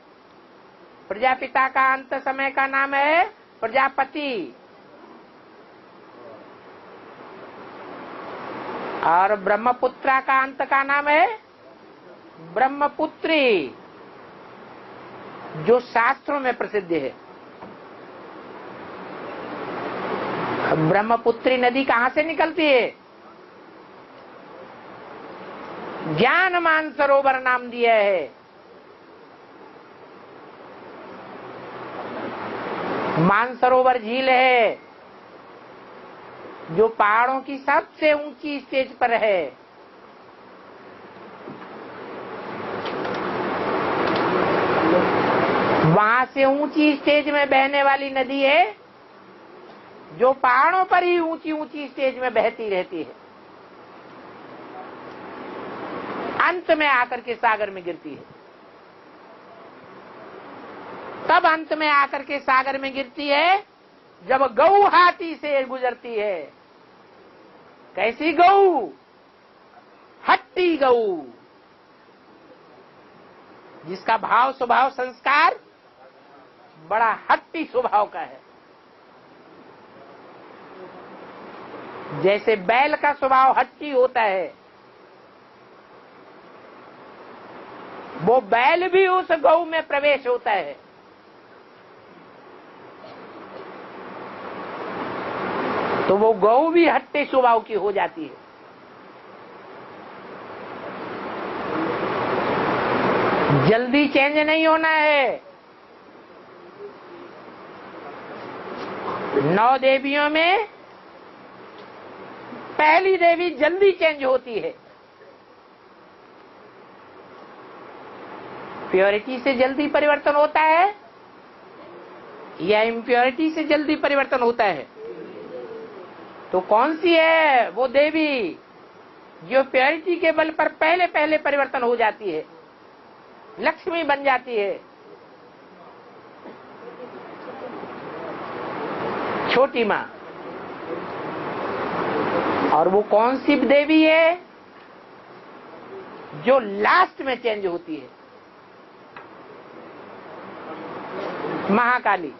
प्रजापिता का अंत समय का नाम है प्रजापति, और ब्रह्मपुत्रा का अंत का नाम है ब्रह्मपुत्री, जो शास्त्रों में प्रसिद्ध है। ब्रह्मपुत्री नदी कहां से निकलती है? ज्ञान मानसरोवर नाम दिया है। मानसरोवर झील है जो पहाड़ों की सबसे ऊंची स्टेज पर है। वहां से ऊंची स्टेज में बहने वाली नदी है जो पहाड़ों पर ही ऊंची ऊंची स्टेज में बहती रहती है, अंत में आकर के सागर में गिरती है। तब अंत में आकर के सागर में गिरती है जब गौहाटी से गुजरती है। कैसी गऊ? हट्टी गऊ, जिसका भाव स्वभाव संस्कार बड़ा हट्टी स्वभाव का है। जैसे बैल का स्वभाव हट्टी होता है, वो बैल भी उस गौ में प्रवेश होता है। तो वो गौ भी हट्टे स्वभाव की हो जाती है। जल्दी चेंज नहीं होना है। 9 देवियों में पहली देवी जल्दी चेंज होती है। प्योरिटी से जल्दी परिवर्तन होता है या इम्प्योरिटी से जल्दी परिवर्तन होता है? तो कौन सी है वो देवी जो प्योरिटी के बल पर पहले पहले परिवर्तन हो जाती है, लक्ष्मी बन जाती है? छोटी माँ। और वो कौन सी देवी है जो लास्ट में चेंज होती है? महाकाली।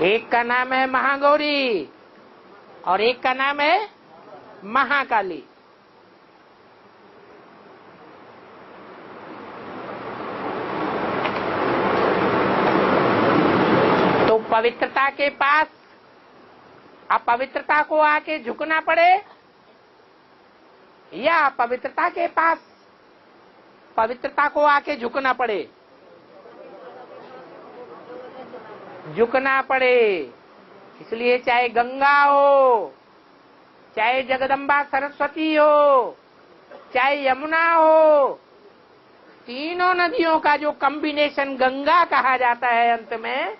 एक का नाम है महागौरी और एक का नाम है महाकाली। तो पवित्रता के पास अपवित्रता को आके झुकना पड़े या पवित्रता के पास पवित्रता को आके झुकना पड़े? झुकना पड़े। इसलिए चाहे गंगा हो, चाहे जगदम्बा सरस्वती हो, चाहे यमुना हो, तीनों नदियों का जो कॉम्बिनेशन गंगा कहा जाता है, अंत में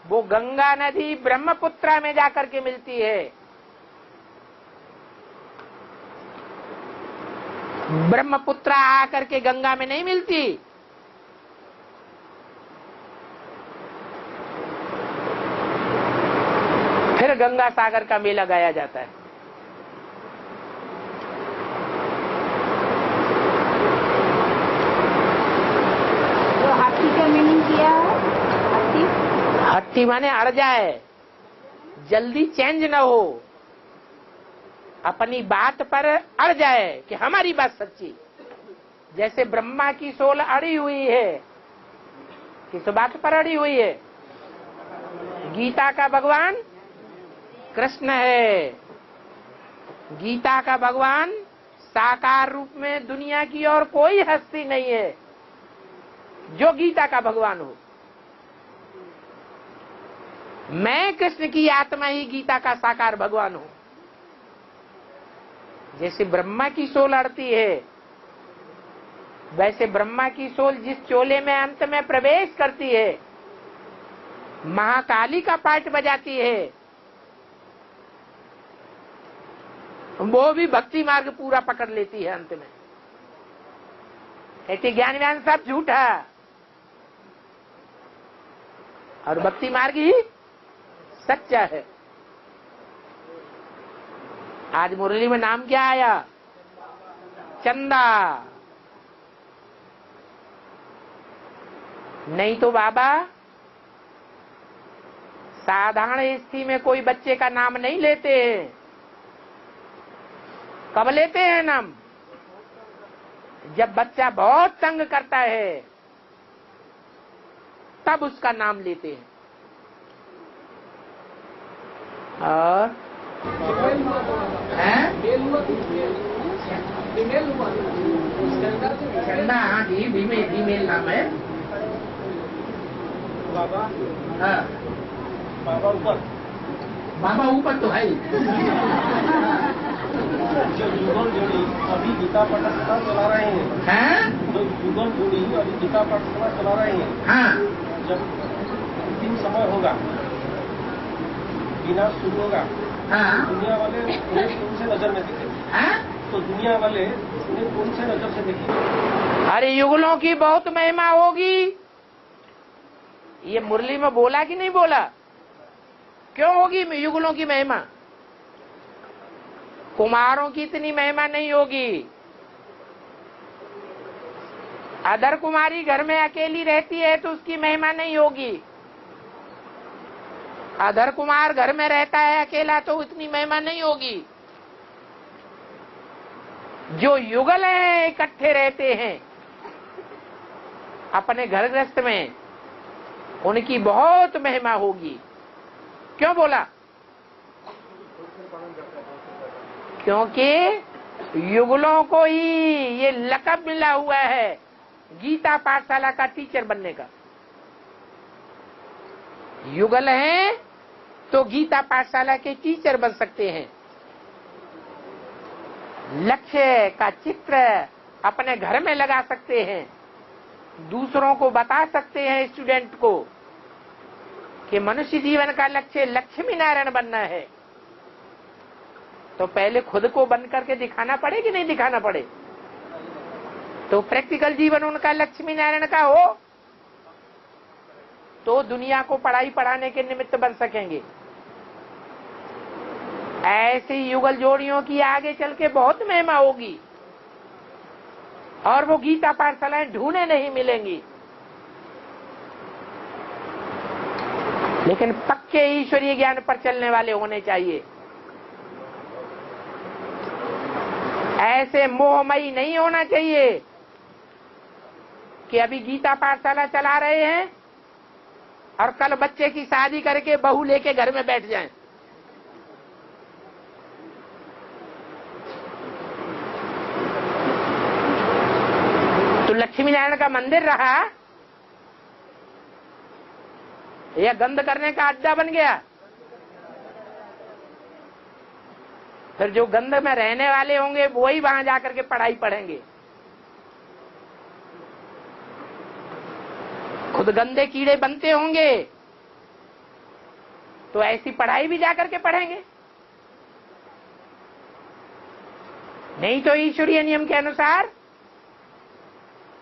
वो गंगा नदी ब्रह्मपुत्रा में जाकर के मिलती है। ब्रह्मपुत्रा आकर के गंगा में नहीं मिलती। फिर गंगा सागर का मेला गाया जाता है। तो हाथी का मीनिंग किया है? हाथी हट्टी माने अड़ जाए, जल्दी चेंज न हो, अपनी बात पर अड़ जाए कि हमारी बात सच्ची। जैसे ब्रह्मा की सोल अड़ी हुई है, किस बात पर अड़ी हुई है? गीता का भगवान कृष्ण है। गीता का भगवान साकार रूप में दुनिया की और कोई हस्ती नहीं है जो गीता का भगवान हो। मैं कृष्ण की आत्मा ही गीता का साकार भगवान हूं। जैसे ब्रह्मा की सोल अड़ती है, वैसे ब्रह्मा की सोल जिस चोले में अंत में प्रवेश करती है, महाकाली का पार्ट बजाती है, वो भी भक्ति मार्ग पूरा पकड़ लेती है अंत में। कहती ज्ञान व्यान सब झूठा और भक्ति मार्ग ही सच्चा है। आज मुरली में नाम क्या आया? चंदा। नहीं तो बाबा साधारण स्थिति में कोई बच्चे का नाम नहीं लेते हैं। कब लेते हैं नाम? जब बच्चा बहुत तंग करता है तब उसका नाम लेते हैं। और चंदा, हाँ जी, फीमेल नाम है। बाबा, हाँ, बाबा ऊपर, बाबा ऊपर तो है। जो जुगल जोड़ी अभी गीता पाठशाला चला रहे हैं, हैं? जो जुगल जोड़ी अभी गीता पाठशाला चला रहे हैं, हाँ, जब अंतिम समय होगा, विनाश शुरू होगा, हाँ, दुनिया वाले उन्हें कौन से नजर में देखेंगे? हाँ? तो दुनिया वाले उन्हें कौन से नजर से देखेंगे? अरे युगलों की बहुत महिमा होगी। ये मुरली में बोला कि नहीं बोला? क्यों होगी युगलों की महिमा? कुमारों की इतनी महिमा नहीं होगी। अदर कुमारी घर में अकेली रहती है तो उसकी महिमा नहीं होगी। अदर कुमार घर में रहता है अकेला तो इतनी महिमा नहीं होगी। जो युगल हैं इकट्ठे रहते हैं अपने घर गृहस्थ में, उनकी बहुत महिमा होगी। क्यों बोला? क्योंकि युगलों को ही ये लक़ब मिला हुआ है गीता पाठशाला का टीचर बनने का। युगल हैं तो गीता पाठशाला के टीचर बन सकते हैं। लक्ष्य का चित्र अपने घर में लगा सकते हैं, दूसरों को बता सकते हैं स्टूडेंट को कि मनुष्य जीवन का लक्ष्य लक्ष्मी नारायण बनना है। तो पहले खुद को बन करके दिखाना पड़े कि नहीं दिखाना पड़े? तो प्रैक्टिकल जीवन उनका लक्ष्मी नारायण का हो तो दुनिया को पढ़ाई पढ़ाने के निमित्त बन सकेंगे। ऐसी युगल जोड़ियों की आगे चल के बहुत महिमा होगी और वो गीता पाठशालाएं ढूंढे नहीं मिलेंगी। लेकिन पक्के ईश्वरीय ज्ञान पर चलने वाले होने चाहिए। ऐसे मोहमयी नहीं होना चाहिए कि अभी गीता पाठशाला चला रहे हैं और कल बच्चे की शादी करके बहू लेके घर में बैठ जाएं। तो लक्ष्मी नारायण का मंदिर रहा या गंद करने का अड्डा बन गया? फिर जो गंद में रहने वाले होंगे वही वहां जाकर के पढ़ाई पढ़ेंगे। खुद गंदे कीड़े बनते होंगे तो ऐसी पढ़ाई भी जाकर के पढ़ेंगे। नहीं तो ईश्वरीय नियम के अनुसार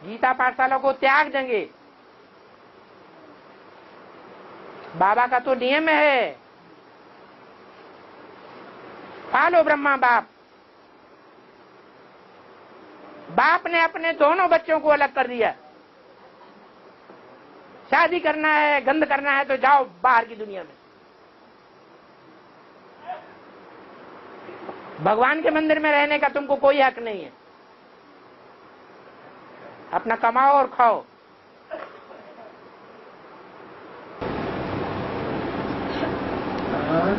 गीता पाठशाला को त्याग देंगे। बाबा का तो नियम है, पालो ब्रह्मा बाप। बाप ने अपने दोनों बच्चों को अलग कर दिया। शादी करना है, गंद करना है तो जाओ बाहर की दुनिया में। भगवान के मंदिर में रहने का तुमको कोई हक नहीं है। अपना कमाओ और खाओ।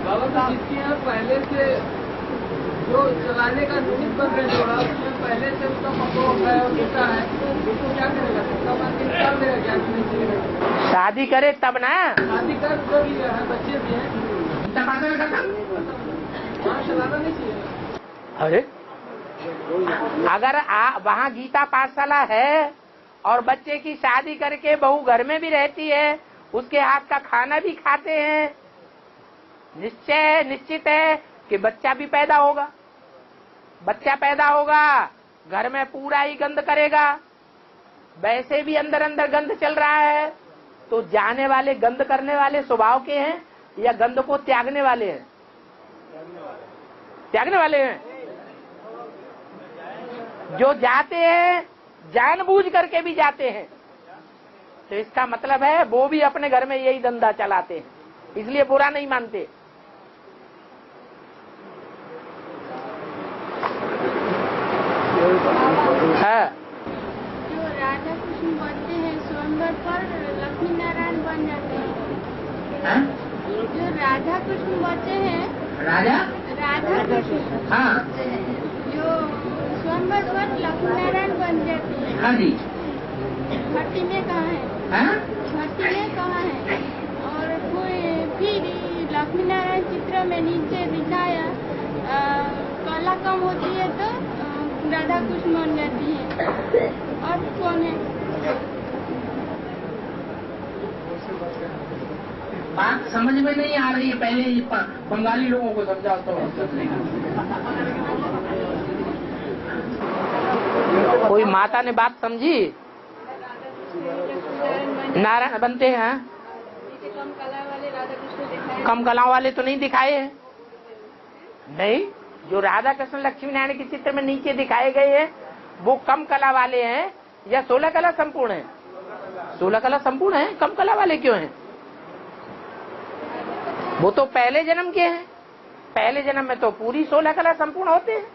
बाबा तो जिसके यहाँ पहले से जो चलाने का निमित्त बन रहे जोड़ा, उसमें पहले से उसका पकड़ है और होता है, तो उसको क्या करेगा? उसका मन निकाल देगा क्या? नहीं, शादी करे तब ना। शादी कर जो भी है, बच्चे भी हैं, वहाँ चलाना नहीं चाहिए। अरे अगर वहाँ गीता पाठशाला है और बच्चे की शादी करके बहू घर में भी रहती है, उसके हाथ का खाना भी खाते हैं, निश्चित है कि बच्चा भी पैदा होगा। बच्चा पैदा होगा, घर में पूरा ही गंद करेगा। वैसे भी अंदर अंदर गंद चल रहा है, तो जाने वाले गंद करने वाले स्वभाव के हैं या गंद को त्यागने वाले हैं? त्यागने वाले हैं। जो जाते हैं जानबूझ करके भी जाते हैं, तो इसका मतलब है वो भी अपने घर में यही धंधा चलाते हैं, इसलिए बुरा नहीं मानते। हाँ, जो राधा कृष्ण बनते हैं स्वयंवर पर लक्ष्मी नारायण बन जाते हैं। जो राधा कृष्ण बचे हैं, राधा कृष्ण, हाँ, जो स्वयंवर पर लक्ष्मी नारायण बन जाते हैं। हाँ जी। भट्टी में कहाँ है? भट्टी में कहाँ है? और कोई फिर लक्ष्मी नारायण चित्र में नीचे दिखाया कला कम होती है तो राधा कृष्ण बन जाती है। और कौन है? बात समझ में नहीं आ रही है, पहले बंगाली लोगों को समझाओ तो। कोई माता ने बात समझी? नारायण बनते हैं, कम कला वाले राधा कृष्ण दिखाए। कम कला वाले तो नहीं दिखाए हैं। नहीं, जो राधा कृष्ण लक्ष्मी नारायण के चित्र में नीचे दिखाए गए हैं वो कम कला वाले हैं या 16 कला संपूर्ण है? 16 कला संपूर्ण है, कम कला वाले क्यों हैं? वो तो पहले जन्म के हैं। पहले जन्म में तो पूरी 16 कला संपूर्ण होते हैं।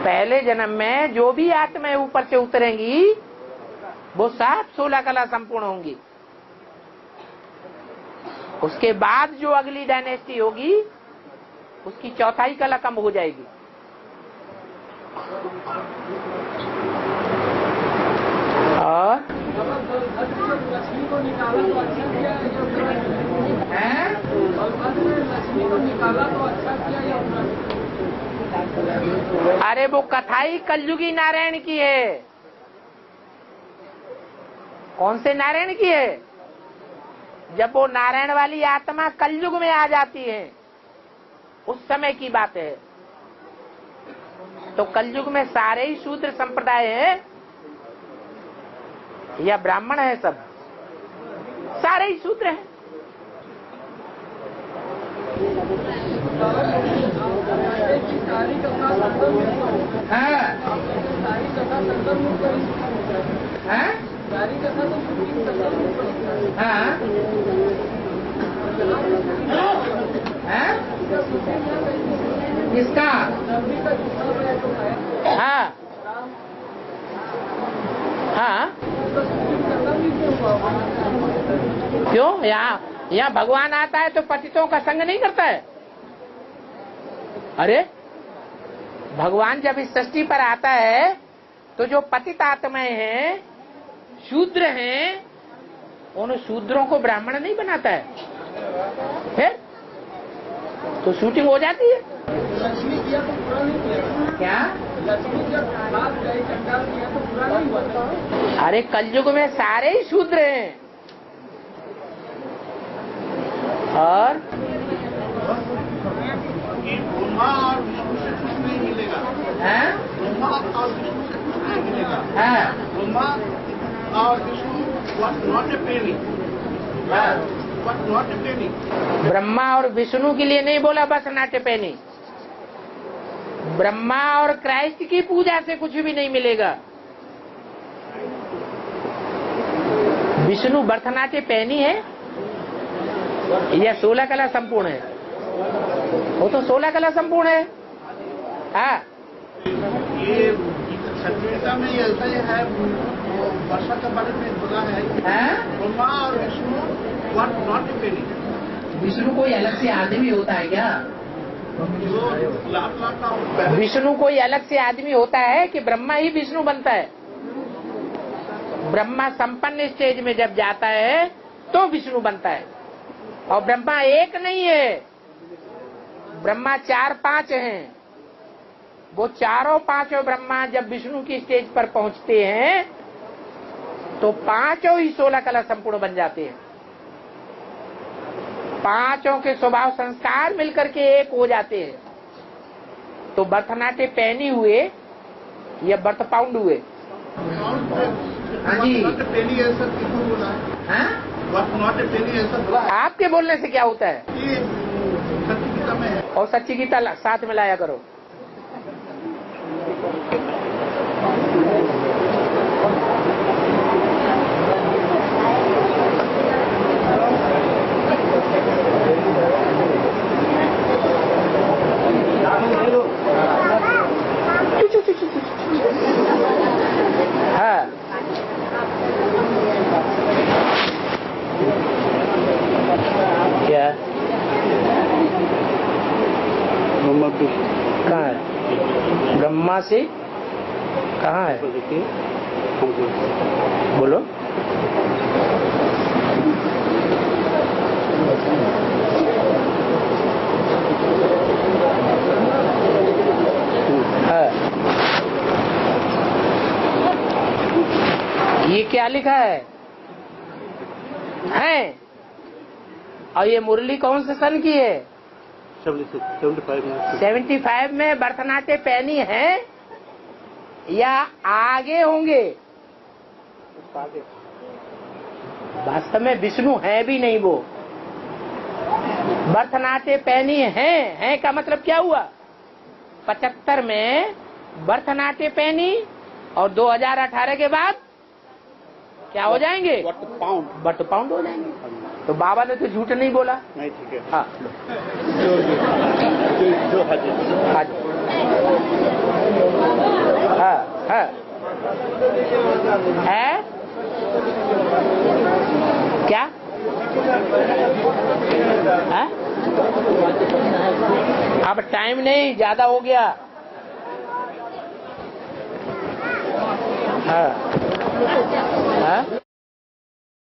पहले जन्म में जो भी आत्माएं ऊपर से उतरेंगी वो सब 16 कला संपूर्ण होंगी। उसके बाद जो अगली डायनेस्टी होगी उसकी चौथाई कला कम हो जाएगी। और लक्ष्मी को निकाला तो अच्छा किया लक्ष्मी को निकाला तो अच्छा किया या बुरा? अरे वो कथा ही कलयुगी नारायण की है। कौन से नारायण की है? जब वो नारायण वाली आत्मा कलयुग में आ जाती है उस समय की बात है। तो कलयुग में सारे ही शूद्र संप्रदाय है या ब्राह्मण है, सब सारे ही शूद्र हैं। सारी कथा संगम हाँ सारी कथा संगम हाँ सारी कथा तो हाँ किसका? हाँ हाँ क्यों? यहाँ भगवान आता है तो पतितों का संग नहीं करता है। अरे भगवान जब इस सृष्टि पर आता है तो जो पतित आत्माएं हैं, शूद्र हैं, उन शूद्रों को ब्राह्मण नहीं बनाता है। फिर तो शूटिंग हो जाती है। लक्ष्मी किया तो पूरा नहीं किया क्या? लक्ष्मी जब बात गई चंडाल किया तो पूरा नहीं हुआ। अरे कलयुग में सारे ही शूद्र हैं। और ब्रह्मा और विष्णु से कुछ नहीं मिलेगा। ब्रह्मा और विष्णु से कुछ नहीं मिलेगा। ब्रह्मा और Vishnu was not a penny. Was not a penny. Brahma और विष्णु के लिए नहीं बोला बस नाट्य पैनी। ब्रह्मा और क्राइस्ट की पूजा से कुछ भी नहीं मिलेगा। विष्णु भरतनाट्य पैनी है या 16 कला संपूर्ण है? वो तो 16 कला संपूर्ण है। हाँ ये सत्संगता में ऐसा ही है, वर्षा के बारे में बोला है। ब्रह्मा और Vishnu was not a penny. Vishnu कोई अलग से आदमी होता है क्या? जो लाख का विष्णु कोई अलग से आदमी होता है कि ब्रह्मा ही विष्णु बनता है? ब्रह्मा संपन्न स्टेज में जब जाता है तो विष्णु बनता है। और ब्रह्मा एक नहीं है, ब्रह्मा 4-5 हैं। वो चारों पांचों ब्रह्मा जब विष्णु की स्टेज पर पहुंचते हैं तो पांचों ही 16 कला संपूर्ण बन जाते हैं। पांचों के स्वभाव संस्कार मिलकर के एक हो जाते हैं। तो भरतनाट्य पैनी हुए या बर्थ पाउंड हुए? हाँ जी। पेनी ऐसा किसको बोला है? was not a penny ऐसा बोला है। आपके बोलने से क्या होता है? ये सत्य गीता में है। और सच्ची गीता साथ में लाया करो। हाँ क्या? कहाँ है? ब्रह्मा से कहाँ है? बोलो। हाँ ये क्या लिखा है? और ये मुरली कौन से सन की है? 75 में भरतनाट्य पैनी है या आगे होंगे? वास्तव में विष्णु है भी नहीं वो। भरतनाट्य पैनी है का मतलब क्या हुआ? 75 में भरतनाट्य पैनी और 2018 के बाद क्या हो जाएंगे? बट पाउंड हो जाएंगे। तो बाबा ने तो झूठ नहीं बोला। नहीं ठीक है। हाँ जो है क्या है? अब टाइम नहीं, ज्यादा हो गया। हाँ हाँ